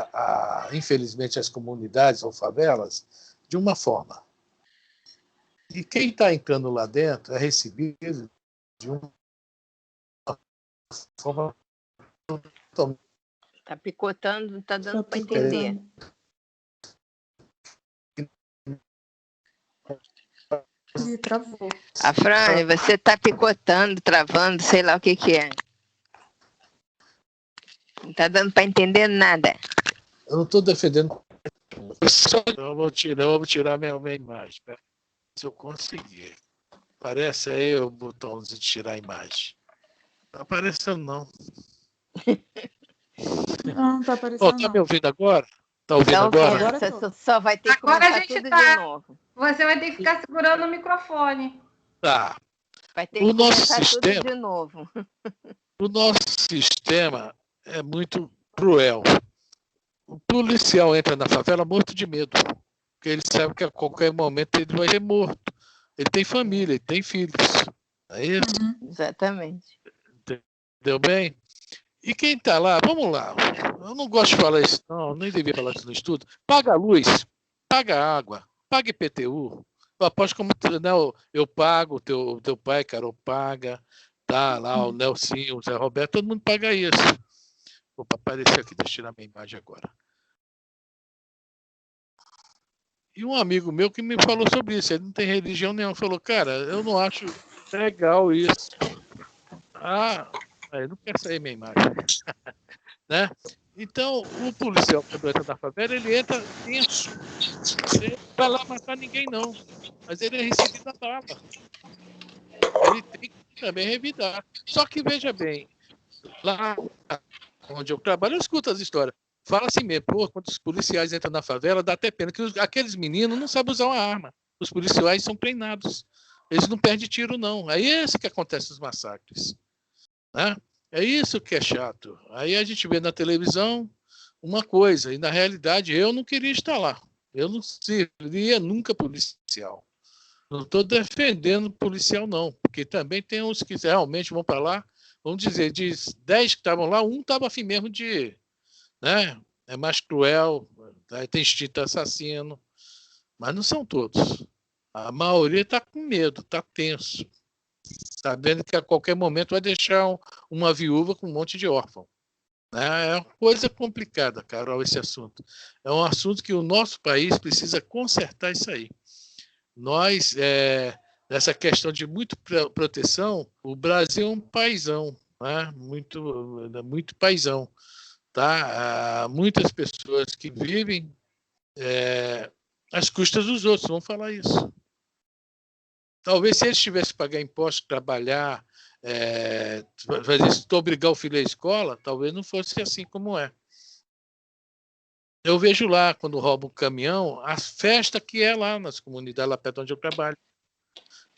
Speaker 3: infelizmente, as comunidades ou favelas de uma forma. E quem está entrando lá dentro é recebido de uma forma totalmente...
Speaker 1: Está picotando, não está dando para entender.
Speaker 5: E travou.
Speaker 1: Afrânio, você está picotando, travando, sei lá o que é. Não está dando para entender nada.
Speaker 3: Eu não estou defendendo. Eu vou tirar minha imagem. Se eu conseguir. Aparece aí o botão de tirar a imagem. Não está aparecendo, não.
Speaker 5: Não está aparecendo,
Speaker 3: Está me ouvindo agora? Está ouvindo agora?
Speaker 1: Você só vai ter que começar tudo de novo.
Speaker 2: Você vai ter que ficar segurando o microfone.
Speaker 3: Tá.
Speaker 1: Vai ter que começar tudo de novo.
Speaker 3: O nosso sistema é muito cruel. O policial entra na favela morto de medo, porque ele sabe que a qualquer momento ele vai ser morto. Ele tem família, ele tem filhos. É isso?
Speaker 1: Uhum. Exatamente.
Speaker 3: Entendeu bem? E quem está lá, vamos lá. Eu não gosto de falar isso, não, nem devia falar isso no estudo. Paga a luz, paga a água, paga IPTU. Eu aposto como eu pago, teu pai, Carol, paga. Tá lá, o Nelsinho, o Zé Roberto, todo mundo paga isso. Vou aparecer aqui, deixa eu tirar minha imagem agora. E um amigo meu que me falou sobre isso, ele não tem religião nenhuma, falou, cara, eu não acho legal isso. Eu não quero sair minha imagem. Né? Então, o policial, quando entra na favela, ele entra tenso. Ele não vai lá matar ninguém, não. Mas ele é recebido na bala. Ele tem que também revidar. Só que, veja bem, lá onde eu trabalho, eu escuto as histórias. Fala assim mesmo, quando os policiais entram na favela, dá até pena que aqueles meninos não sabem usar uma arma. Os policiais são treinados. Eles não perdem tiro, não. É esse que acontece os massacres. Né? É isso que é chato. Aí a gente vê na televisão uma coisa, e na realidade eu não queria estar lá. Eu não seria nunca policial. Não estou defendendo policial, não, porque também tem uns que realmente vão para lá, vamos dizer, de 10 que estavam lá, um estava afim mesmo de... Né? É mais cruel, tem instinto assassino, mas não são todos. A maioria está com medo, está tenso, sabendo que a qualquer momento vai deixar uma viúva com um monte de órfão. É uma coisa complicada, Carol, esse assunto. É um assunto que o nosso país precisa consertar isso aí. Nós, nessa questão de muita proteção, o Brasil é um paizão, né? muito paizão. Tá? Há muitas pessoas que vivem às custas dos outros, vamos falar isso. Talvez se eles tivessem que pagar imposto, trabalhar, fazer isso, obrigar o filho à escola, talvez não fosse assim como é. Eu vejo lá, quando roubam um caminhão, a festa que é lá nas comunidades, lá perto onde eu trabalho.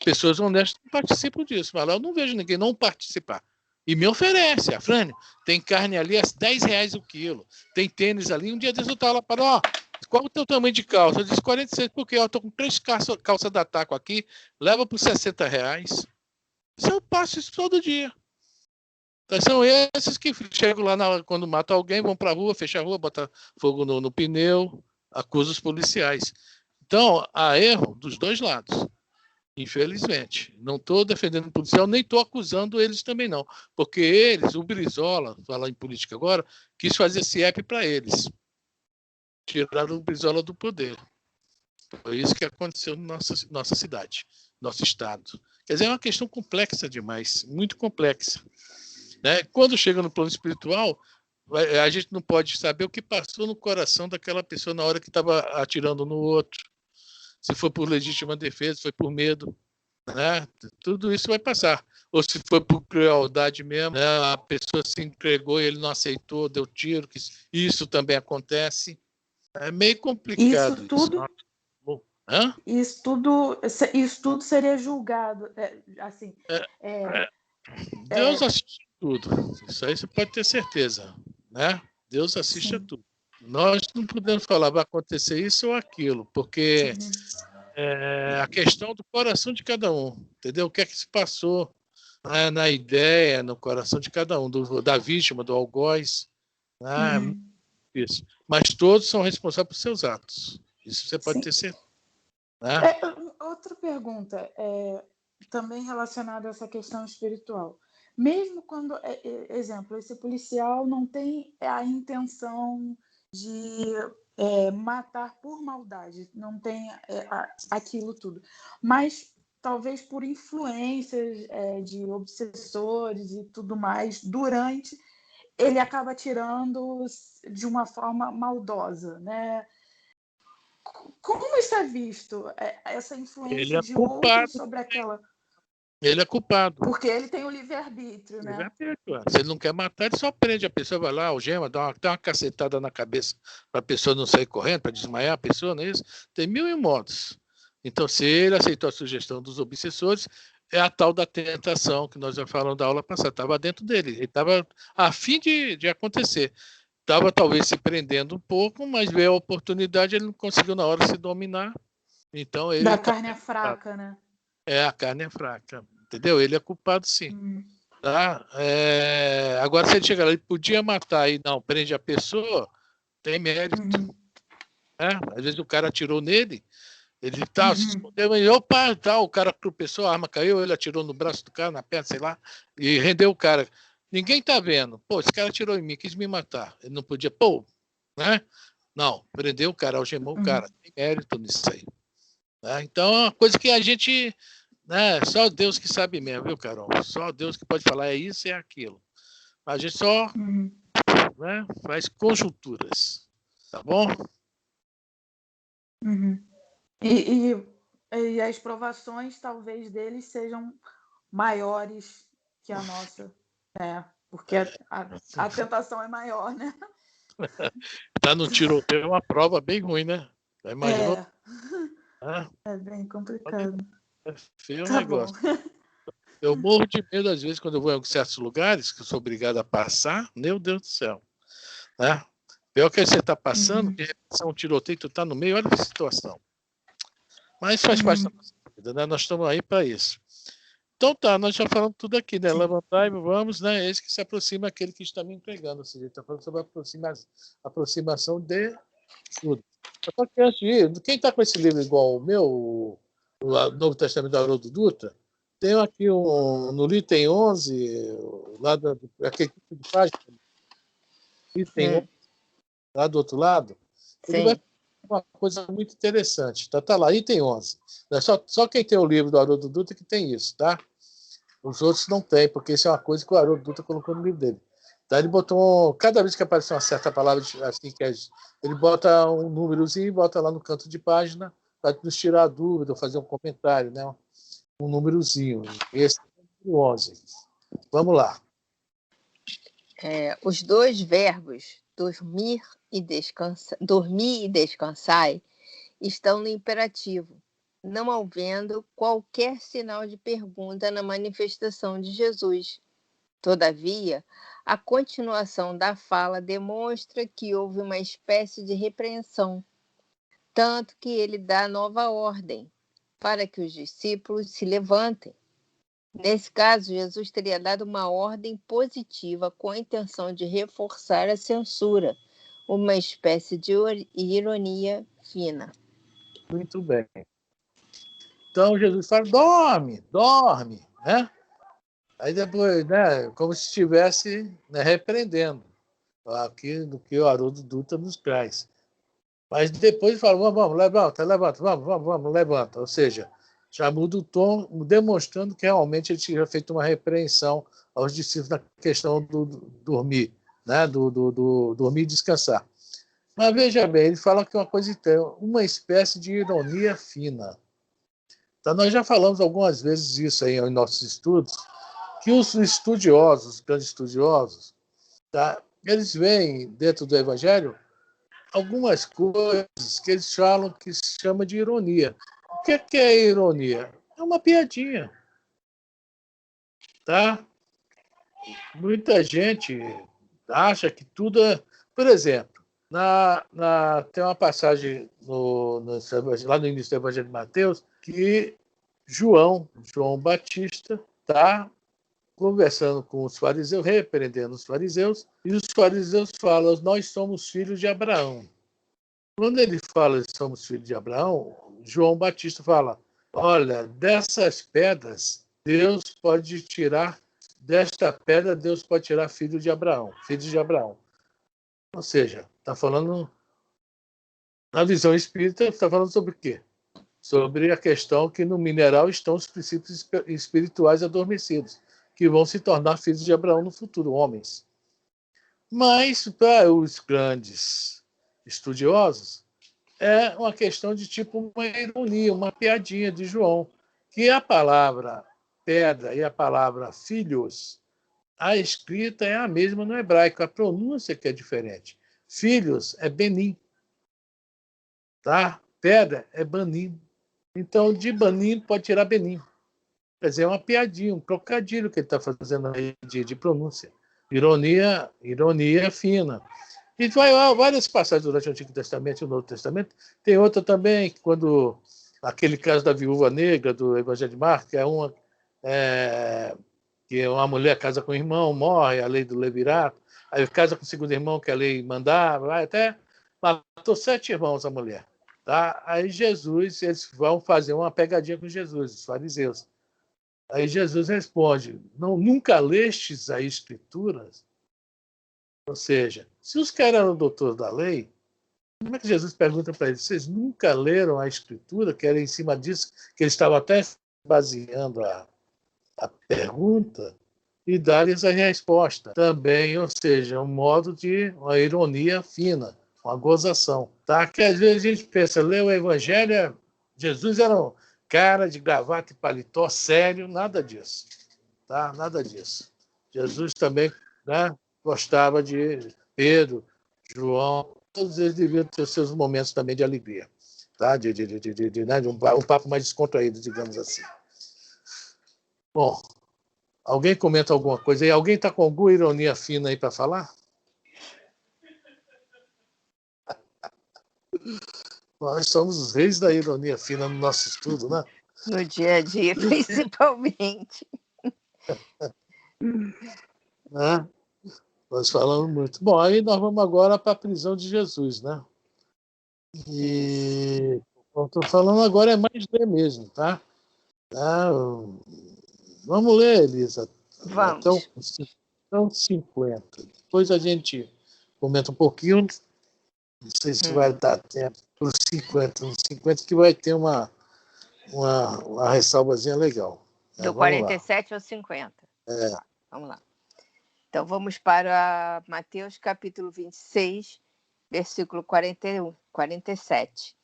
Speaker 3: Pessoas honestas não participam disso. Mas lá eu não vejo ninguém não participar. E me oferece, Afrânio, tem carne ali a R$10 o quilo, tem tênis ali. Um dia desses eu estava lá, qual o teu tamanho de calça? Eu disse 46, porque eu estou com 3 calças da Taco aqui, leva por R$60. Isso eu passo isso todo dia. Então, são esses que chegam lá quando matam alguém, vão para a rua, fecham a rua, botam fogo no pneu, acusam os policiais. Então, há erro dos dois lados, infelizmente. Não estou defendendo o policial, nem estou acusando eles também, não. Porque eles, o Brizola, falar em política agora, quis fazer CIEP para eles. Tiraram o Brizola do poder. Foi isso que aconteceu na nossa cidade, nosso estado. Quer dizer, é uma questão complexa demais, muito complexa. Né? Quando chega no plano espiritual, a gente não pode saber o que passou no coração daquela pessoa na hora que estava atirando no outro. Se foi por legítima defesa, se foi por medo. Né? Tudo isso vai passar. Ou se foi por crueldade mesmo, né? A pessoa se entregou e ele não aceitou, deu tiro. Isso também acontece. É meio complicado
Speaker 5: Isso tudo.
Speaker 3: Hã?
Speaker 5: Isso tudo seria julgado. Assim,
Speaker 3: Deus assiste tudo. Isso aí você pode ter certeza. Né? Deus assiste a tudo. Nós não podemos falar vai acontecer isso ou aquilo, porque é a questão do coração de cada um. Entendeu? O que é que se passou na ideia, no coração de cada um, da vítima, do algoz. Né? Isso. Mas todos são responsáveis por seus atos. Isso você pode ter certeza. Né?
Speaker 5: Outra pergunta, também relacionada a essa questão espiritual. Mesmo quando, exemplo, esse policial não tem a intenção de matar por maldade, não tem aquilo tudo, mas talvez por influências de obsessores e tudo mais, durante, ele acaba atirando de uma forma maldosa, né? Como isso é visto? Essa influência de outros sobre aquela...
Speaker 3: Ele é culpado.
Speaker 5: Porque ele tem o livre-arbítrio, né?
Speaker 3: Se ele não quer matar, ele só prende a pessoa, vai lá, algema, dá uma cacetada na cabeça para a pessoa não sair correndo, para desmaiar a pessoa, não é isso? Tem 1000 modos. Então, se ele aceitou a sugestão dos obsessores, é a tal da tentação que nós já falamos da aula passada. Estava dentro dele, ele estava a fim de acontecer. Estava talvez se prendendo um pouco, mas veio a oportunidade, ele não conseguiu na hora se dominar. Então, ele...
Speaker 5: Da carne é fraca, né?
Speaker 3: A carne é fraca. Entendeu? Ele é culpado, sim. Tá? Agora, se ele chegar lá, ele podia matar e não prende a pessoa, tem mérito. Às vezes o cara atirou nele, ele tá se escondendo, e opa, tá, o cara tropeçou, a arma caiu, ele atirou no braço do cara, na perna, sei lá, e rendeu o cara. Ninguém tá vendo. Pô, esse cara atirou em mim, quis me matar. Ele não podia, né? Não, prendeu o cara, algemou o cara. Tem mérito nisso aí. Né? Então, é uma coisa que a gente... Só Deus que sabe mesmo, viu, Carol? Só Deus que pode falar é isso e é aquilo. A gente só faz conjunturas, tá bom?
Speaker 5: E as provações, talvez, deles sejam maiores que a nossa, porque a tentação é maior, né?
Speaker 3: Tá no tiroteio, é uma prova bem ruim, né? Imaginou?
Speaker 5: É bem complicado.
Speaker 3: É feio o negócio. Eu morro de medo, às vezes, quando eu vou em certos lugares, que eu sou obrigado a passar, meu Deus do céu. Né? Pior que você está passando, de repente um tiroteio, tu está no meio, olha a situação. Mas faz parte da nossa vida, né? Nós estamos aí para isso. Então tá, nós já falamos tudo aqui, né? Levantai, vamos, né? Esse que se aproxima aquele que está me entregando. Ou seja, está falando sobre a aproximação de tudo. Só que antes de ir, quem está com esse livro igual o meu, o Novo Testamento do Haroldo Dutra, tem aqui no item 11, lá aquele tipo de página, item 11, lá do outro lado, ele vai uma coisa muito interessante. Tá lá, item 11. Só quem tem o livro do Haroldo Dutra que tem isso, tá? Os outros não tem, porque isso é uma coisa que o Haroldo Dutra colocou no livro dele. Daí ele botou, cada vez que aparece uma certa palavra, assim, ele bota um númerozinho e bota lá no canto de página para nos tirar a dúvida ou fazer um comentário, né? Um númerozinho. Esse é o 11. Vamos lá.
Speaker 1: Os dois verbos dormir e descansai estão no imperativo, não havendo qualquer sinal de pergunta na manifestação de Jesus. Todavia, a continuação da fala demonstra que houve uma espécie de repreensão, tanto que ele dá nova ordem para que os discípulos se levantem. Nesse caso, Jesus teria dado uma ordem positiva com a intenção de reforçar a censura, uma espécie de ironia fina.
Speaker 3: Muito bem. Então Jesus fala, dorme, dorme, né? Aí depois, né, como se estivesse, né, repreendendo aqui do que o Haroldo Dutra nos traz. Mas depois fala, vamos, levanta, vamos, levanta. Ou seja, já muda o tom, demonstrando que realmente ele tinha feito uma repreensão aos discípulos na questão do dormir, né, do dormir e descansar. Mas veja bem, ele fala que uma espécie de ironia fina. Então, nós já falamos algumas vezes isso aí em nossos estudos, que os estudiosos, os grandes estudiosos, tá, eles veem dentro do Evangelho algumas coisas que eles falam que se chama de ironia. O que é ironia? É uma piadinha. Tá? Muita gente acha que tudo é... Por exemplo, tem uma passagem lá no início do Evangelho de Mateus que João Batista está conversando com os fariseus, repreendendo os fariseus, e os fariseus falam, nós somos filhos de Abraão. Quando ele fala que somos filhos de Abraão, João Batista fala, olha, dessas pedras, Deus pode tirar, desta pedra, Deus pode tirar filhos de Abraão. Ou seja, está falando, na visão espírita, está falando sobre o quê? Sobre a questão que no mineral estão os princípios espirituais adormecidos, que vão se tornar filhos de Abraão no futuro, homens. Mas, para os grandes estudiosos, é uma questão de tipo uma ironia, uma piadinha de João, que a palavra pedra e a palavra filhos, a escrita é a mesma no hebraico, a pronúncia que é diferente. Filhos é benim, tá? Pedra é banim. Então, de banim pode tirar benim. Quer dizer, é uma piadinha, um trocadilho que ele está fazendo aí de pronúncia. Ironia fina. E vai várias passagens durante o Antigo Testamento e o Novo Testamento. Tem outra também, quando aquele caso da viúva negra do Evangelho de Marcos, que uma mulher casa com o irmão, morre, a lei do levirato, aí casa com o segundo irmão, que a lei mandava, até matou 7 irmãos a mulher. Tá? Aí eles vão fazer uma pegadinha com Jesus, os fariseus. Aí Jesus responde, nunca lestes a Escritura? Ou seja, se os caras eram doutores da lei, como é que Jesus pergunta para eles, vocês nunca leram a Escritura, que era em cima disso, que eles estavam até baseando a pergunta, e dar-lhes a resposta também, ou seja, um modo de uma ironia fina, uma gozação. Tá? Que às vezes a gente pensa, ler o Evangelho, Jesus era um cara de gravata e paletó sério, nada disso. Tá? Nada disso. Jesus também, né, gostava de Pedro, João, todos eles deviam ter seus momentos também de alegria, tá? de um papo mais descontraído, digamos assim. Bom, alguém comenta alguma coisa aí? Alguém está com alguma ironia fina aí para falar? Nós somos os reis da ironia fina no nosso estudo, né?
Speaker 1: No dia a dia, principalmente.
Speaker 3: Né? Nós falamos muito. Bom, aí nós vamos agora para a prisão de Jesus, né? E eu estou falando agora é mais ler mesmo, tá? Vamos ler, Elisa.
Speaker 1: Vamos.
Speaker 3: Então 50. Depois a gente comenta um pouquinho. Não sei se vai dar tempo para os 50. Nos 50 que vai ter uma ressalvazinha legal.
Speaker 1: Do 47 ao 50. Tá, vamos lá. Então, vamos para Mateus capítulo 26, versículo 47.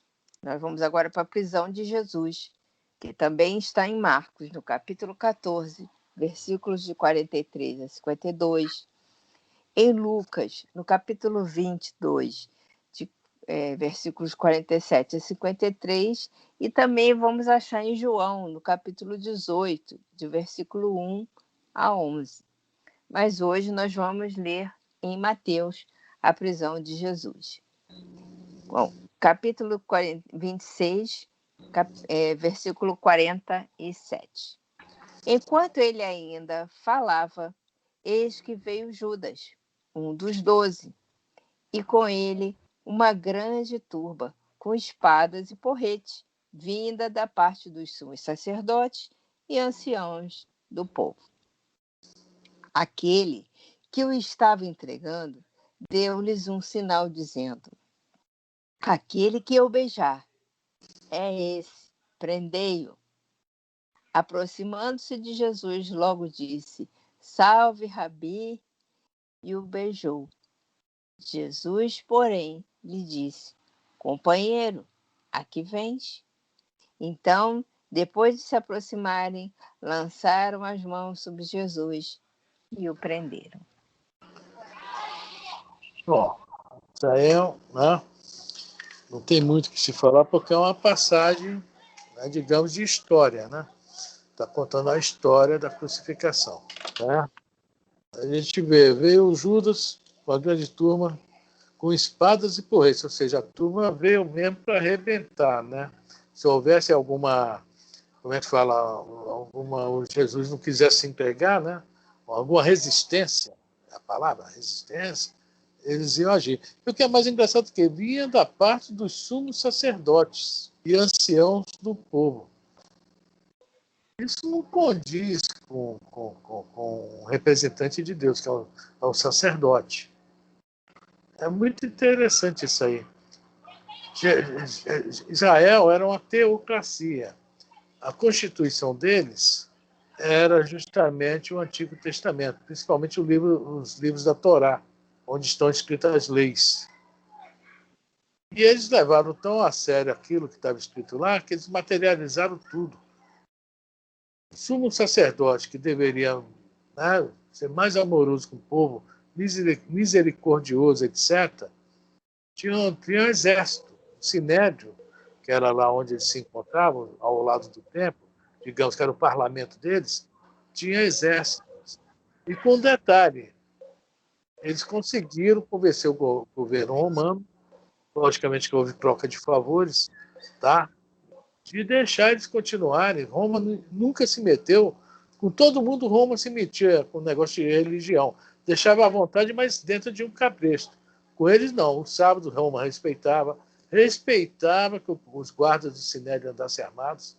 Speaker 1: Nós vamos agora para a prisão de Jesus, que também está em Marcos, no capítulo 14, versículos de 43 a 52. Em Lucas, no capítulo 22, versículos 47 a 53. E também vamos achar em João, no capítulo 18, de versículo 1 a 11. Mas hoje nós vamos ler em Mateus a prisão de Jesus. Bom, capítulo 26, versículo 47. Enquanto ele ainda falava, eis que veio Judas, um dos 12, e com ele uma grande turba, com espadas e porretes, vinda da parte dos sumos sacerdotes e anciãos do povo. Aquele que o estava entregando deu-lhes um sinal dizendo: aquele que eu beijar é esse, prendei-o. Aproximando-se de Jesus, logo disse: salve, Rabi, e o beijou. Jesus, porém, lhe disse: companheiro, aqui vens? Então, depois de se aproximarem, lançaram as mãos sobre Jesus e o prenderam.
Speaker 3: Bom, Israel, né? Não tem muito o que se falar, porque é uma passagem, né, digamos, de história, né? Está contando a história da crucificação, né? A gente veio o Judas, uma grande turma, com espadas e porretes, ou seja, a turma veio mesmo para arrebentar, né? Se houvesse alguma, como é que fala, o Jesus não quisesse entregar, né? Alguma resistência, a palavra resistência, eles iam agir. E o que é mais engraçado é que vinha da parte dos sumos sacerdotes e anciãos do povo. Isso não condiz com o representante de Deus, que é o sacerdote. É muito interessante isso aí. Israel era uma teocracia. A constituição deles era justamente o Antigo Testamento, principalmente os livros da Torá, onde estão escritas as leis. E eles levaram tão a sério aquilo que estava escrito lá, que eles materializaram tudo. O sumo sacerdote, que deveria, né, ser mais amoroso com o povo, misericordioso, etc., tinha um exército, um sinédrio, que era lá onde eles se encontravam, ao lado do templo, digamos que era o parlamento deles, tinha exércitos. E com um detalhe, eles conseguiram convencer o governo romano, logicamente que houve troca de favores, tá? De deixar eles continuarem. Roma nunca se meteu, com todo mundo Roma se metia com o negócio de religião. Deixava à vontade, mas dentro de um capricho. Com eles não, o sábado Roma respeitava que os guardas do Sinédrio andassem armados.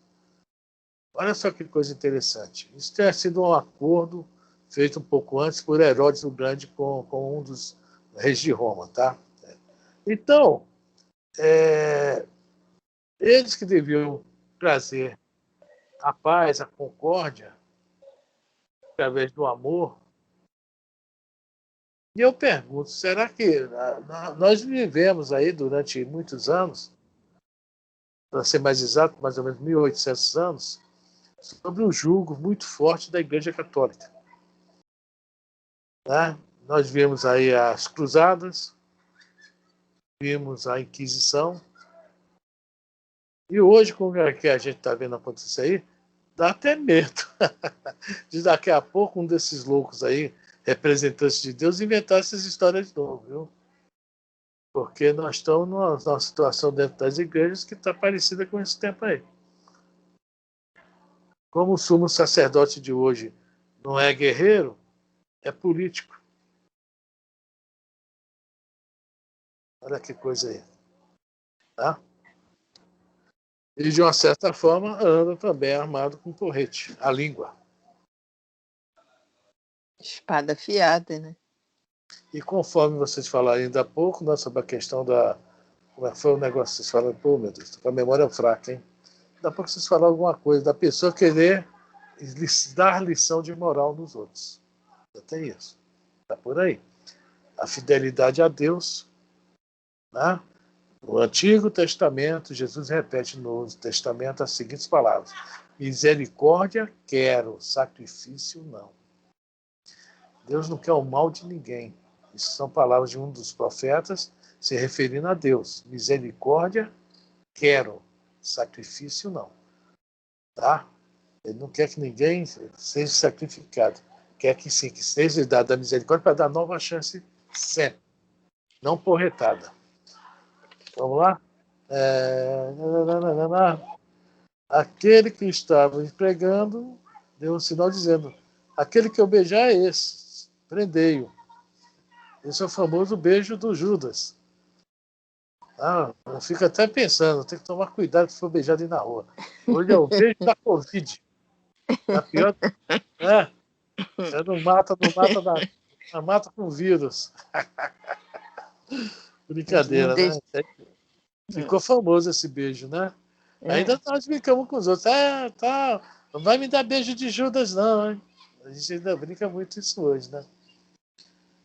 Speaker 3: Olha só que coisa interessante. Isso tinha sido um acordo feito um pouco antes por Herodes o Grande com um dos reis de Roma, tá? Então, eles que deviam trazer a paz, a concórdia, através do amor. E eu pergunto, será que nós vivemos aí durante muitos anos, para ser mais exato, mais ou menos 1800 anos, sobre um julgo muito forte da Igreja Católica. Né? Nós vimos aí as cruzadas, vimos a Inquisição, e hoje, com o que a gente está vendo acontecer aí, dá até medo de daqui a pouco um desses loucos aí, representantes de Deus, inventar essas histórias de novo, viu? Porque nós estamos numa situação dentro das igrejas que está parecida com esse tempo aí. Como o sumo sacerdote de hoje não é guerreiro, é político. Olha que coisa aí. Tá? E, de uma certa forma, anda também armado com porrete, a língua.
Speaker 1: Espada afiada, né?
Speaker 3: E conforme vocês falaram ainda há pouco, né, sobre a questão da... Como é que foi o negócio? Vocês falaram, pô, meu Deus, com a memória fraca, hein? Daqui a pouco vocês falaram alguma coisa da pessoa querer dar lição de moral nos outros. Já tem isso. Está por aí. A fidelidade a Deus, né? No Antigo Testamento, Jesus repete no Novo Testamento as seguintes palavras: misericórdia quero, sacrifício não. Deus não quer o mal de ninguém. Isso são palavras de um dos profetas se referindo a Deus. Misericórdia quero, sacrifício não. Tá? Ele não quer que ninguém seja sacrificado. Quer que sim, que seja dada a misericórdia para dar nova chance sempre. Não porretada. Vamos lá? Aquele que estava entregando deu um sinal dizendo: aquele que eu beijar é esse, prendei-o. Esse é o famoso beijo do Judas. Eu fico até pensando, tem que tomar cuidado se for beijado aí na rua. Hoje é o beijo da Covid. Tá pior? Você não mata, mata com vírus. Brincadeira, né? Ficou famoso esse beijo, né? Ainda nós brincamos com os outros. Tá, não vai me dar beijo de Judas, não, hein? A gente ainda brinca muito isso hoje, né?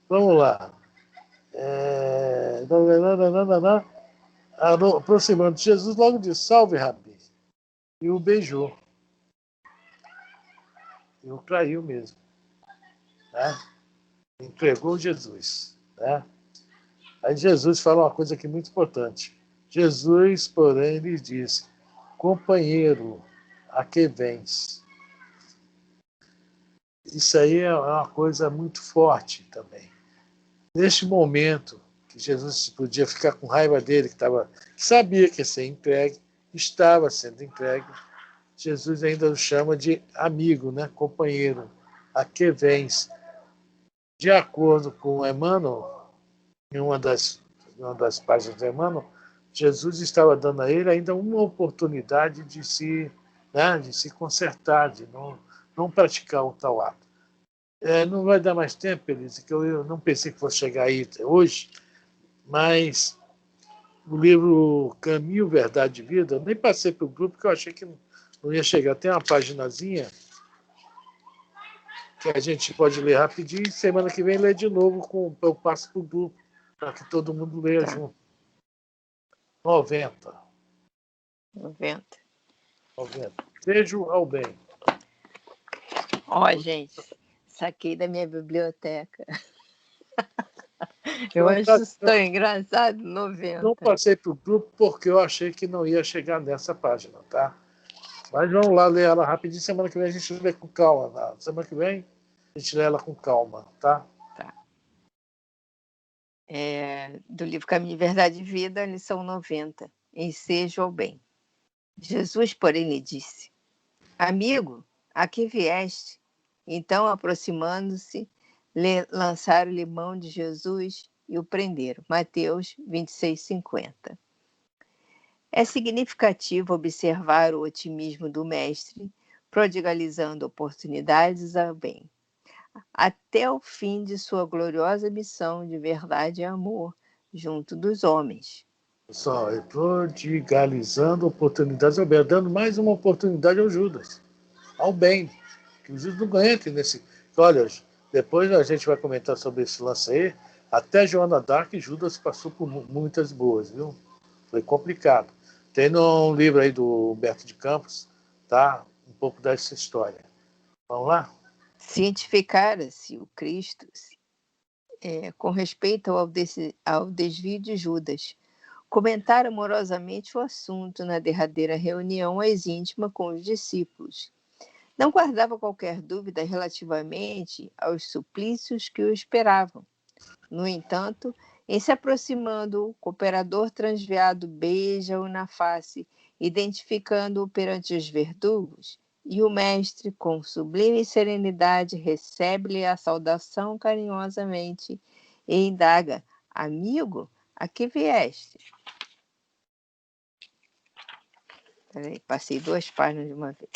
Speaker 3: Vamos lá. Aproximando de Jesus, logo disse: salve, Rabi. E o beijou. E o traiu mesmo. Né? Entregou Jesus. Né? Aí Jesus fala uma coisa aqui muito importante. Jesus, porém, lhe disse: companheiro, a que vens? Isso aí é uma coisa muito forte também. Neste momento que Jesus podia ficar com raiva dele, que sabia que ia ser entregue, estava sendo entregue, Jesus ainda o chama de amigo, né? Companheiro, a que vens? De acordo com Emmanuel, em uma das páginas do Emmanuel, Jesus estava dando a ele ainda uma oportunidade de se consertar, de não praticar o tal ato. Não vai dar mais tempo, Elise, que eu não pensei que fosse chegar aí hoje, mas o livro Caminho, Verdade e Vida, eu nem passei para o grupo, porque eu achei que não ia chegar. Tem uma paginazinha que a gente pode ler rapidinho e semana que vem ler de novo, eu passo para o grupo, para que todo mundo leia junto. 90. Beijo ao bem.
Speaker 1: Gente, saquei da minha biblioteca. Eu acho isso tão engraçado, 90.
Speaker 3: Não passei para o grupo porque eu achei que não ia chegar nessa página, tá? Mas vamos lá ler ela rapidinho. Semana que vem a gente lê com calma. Tá? Semana que vem a gente lê ela com calma, tá?
Speaker 1: Tá. Do livro Caminho, Verdade e Vida, lição 90. Ensejo ao bem. Jesus, porém, lhe disse: amigo, a que vieste? Então, aproximando-se, lançaram-lhe mão de Jesus e o prenderam. Mateus 26:50. É significativo observar o otimismo do mestre, prodigalizando oportunidades ao bem, até o fim de sua gloriosa missão de verdade e amor junto dos homens.
Speaker 3: Só prodigalizando oportunidades ao bem, dando mais uma oportunidade ao Judas, ao bem. Que o Judas não entre nesse. Olha, depois a gente vai comentar sobre esse lance aí. Até Joana d'Arc e Judas passou por muitas boas, viu? Foi complicado. Tem num livro aí do Humberto de Campos, tá? Um pouco dessa história. Vamos lá?
Speaker 1: Cientificara-se o Cristo com respeito ao desvio de Judas. Comentar amorosamente o assunto na derradeira reunião às íntimas com os discípulos. Não guardava qualquer dúvida relativamente aos suplícios que o esperavam. No entanto, em se aproximando, o cooperador transviado beija-o na face, identificando-o perante os verdugos, e o mestre, com sublime serenidade, recebe-lhe a saudação carinhosamente e indaga: amigo, a que vieste? Peraí, passei 2 páginas de uma vez.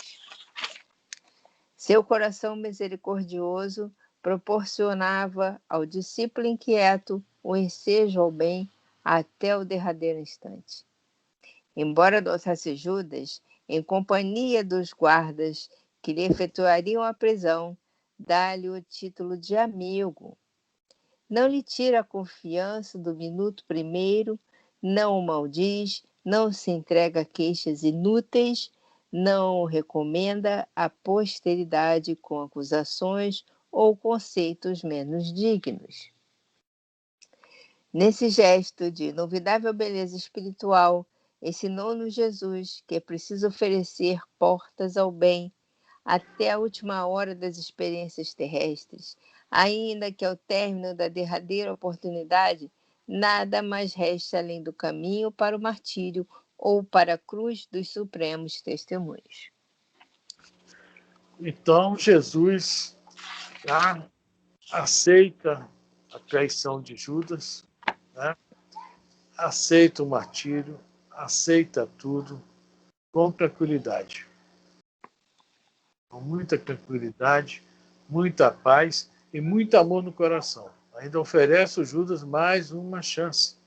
Speaker 1: Seu coração misericordioso proporcionava ao discípulo inquieto o ensejo ao bem até o derradeiro instante. Embora adotasse Judas, em companhia dos guardas que lhe efetuariam a prisão, dá-lhe o título de amigo. Não lhe tira a confiança do minuto primeiro, não o maldiz, não se entrega a queixas inúteis, não o recomenda à posteridade com acusações ou conceitos menos dignos. Nesse gesto de inovidável beleza espiritual, ensinou-nos Jesus que é preciso oferecer portas ao bem até a última hora das experiências terrestres, ainda que ao término da derradeira oportunidade nada mais resta além do caminho para o martírio ou para a cruz dos supremos testemunhos.
Speaker 3: Então, Jesus aceita a traição de Judas, né? Aceita o martírio, aceita tudo com tranquilidade. Com muita tranquilidade, muita paz e muito amor no coração. Ainda oferece o Judas mais uma chance.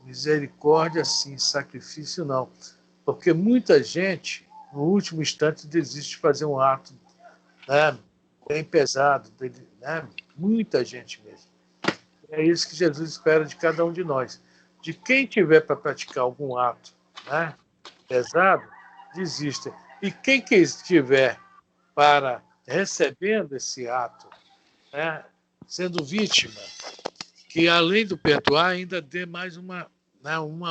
Speaker 3: Misericórdia, sim, sacrifício, não. Porque muita gente, no último instante, desiste de fazer um ato, né, bem pesado, né? Muita gente mesmo. É isso que Jesus espera de cada um de nós. De quem tiver para praticar algum ato, né, pesado, desista. E quem estiver para recebendo esse ato, né, sendo vítima, que além do perdoar, ainda dê mais uma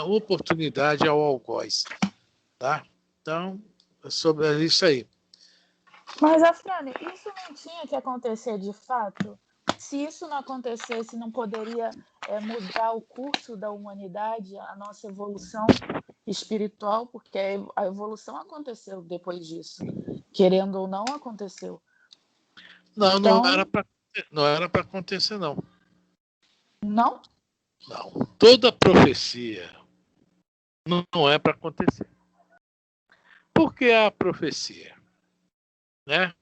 Speaker 3: oportunidade ao algoz. Tá? Então, sobre isso aí.
Speaker 5: Mas, Afrânio, isso não tinha que acontecer de fato? Se isso não acontecesse, não poderia mudar o curso da humanidade, a nossa evolução espiritual, porque a evolução aconteceu depois disso. Querendo ou não, aconteceu.
Speaker 3: Não,
Speaker 5: Então,
Speaker 3: não era para acontecer, não.
Speaker 5: Não?
Speaker 3: Não. Toda profecia não é para acontecer. Por que a profecia? Né?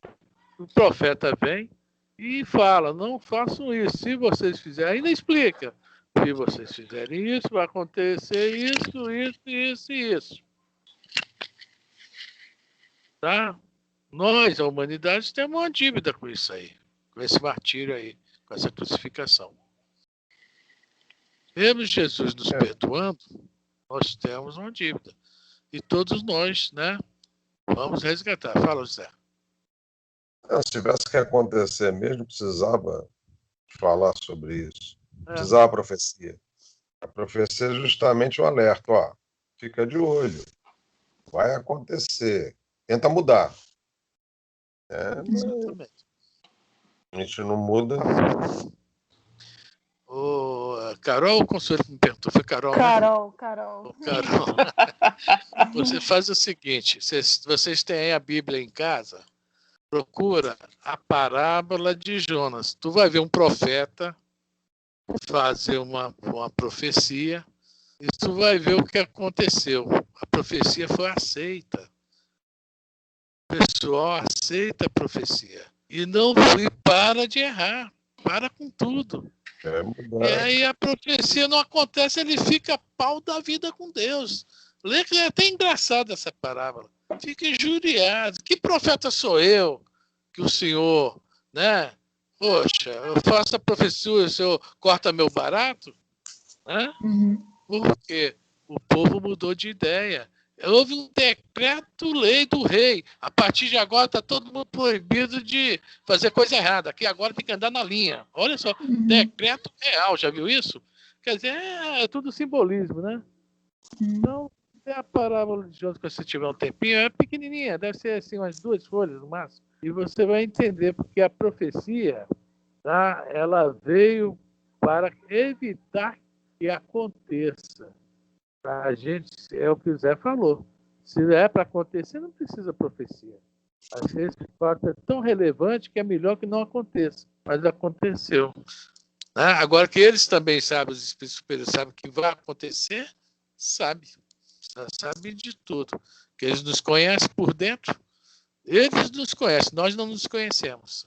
Speaker 3: O profeta vem e fala, não façam isso. Se vocês fizerem, ainda explica. Se vocês fizerem isso, vai acontecer isso, isso, isso e isso. Tá? Nós, a humanidade, temos uma dívida com isso aí, com esse martírio aí, com essa crucificação. Mesmo Jesus nos perdoando, nós temos uma dívida. E todos nós, né, vamos resgatar. Fala, José.
Speaker 6: Se tivesse que acontecer mesmo, precisava falar sobre isso. Precisava a profecia. A profecia é justamente o alerta. Ó, fica de olho. Vai acontecer. Tenta mudar.
Speaker 3: Exatamente.
Speaker 6: A gente não muda.
Speaker 3: Carol, o conselho me perguntou, foi Carol,
Speaker 5: Carol.
Speaker 3: né? Carol. Você faz o seguinte, vocês têm aí a Bíblia em casa, procura a parábola de Jonas. Tu vai ver um profeta fazer uma profecia e tu vai ver o que aconteceu. A profecia foi aceita. O pessoal aceita a profecia. E não para de errar. Para com tudo. E aí a profecia não acontece, ele fica pau da vida com Deus. Lê que é até engraçado essa parábola. Fica injuriado. Que profeta sou eu que o senhor, né? Poxa, eu faço a profecia, o senhor corta meu barato? Né? Porque o povo mudou de ideia. Houve um decreto-lei do rei. A partir de agora está todo mundo proibido de fazer coisa errada. Aqui agora tem que andar na linha. Olha só, decreto real, já viu isso? Quer dizer, é tudo simbolismo, né? Então, a parábola de Jonas, quando você tiver um tempinho, é pequenininha, deve ser assim, umas 2 folhas no máximo. E você vai entender, porque a profecia, tá, ela veio para evitar que aconteça. A gente, é o que o Zé falou. Se é para acontecer, não precisa profecia. Às vezes o fato é tão relevante que é melhor que não aconteça. Mas aconteceu. Agora que eles também sabem, os espíritos superiores sabem que vai acontecer, sabe de tudo. Que eles nos conhecem por dentro, eles nos conhecem, nós não nos conhecemos.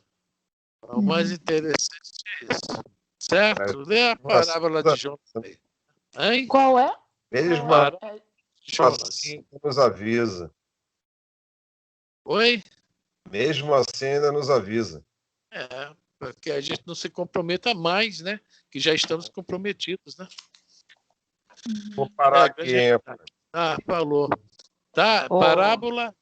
Speaker 3: O mais interessante é isso. Certo? Lê a parábola de Jonas aí. Hein?
Speaker 5: Qual é?
Speaker 6: Mesmo assim, nos avisa.
Speaker 3: Oi?
Speaker 6: Mesmo assim, ainda nos avisa.
Speaker 3: Para que a gente não se comprometa mais, né? Que já estamos comprometidos, né?
Speaker 6: Vou parar aqui, hein?
Speaker 3: Falou. Tá? Parábola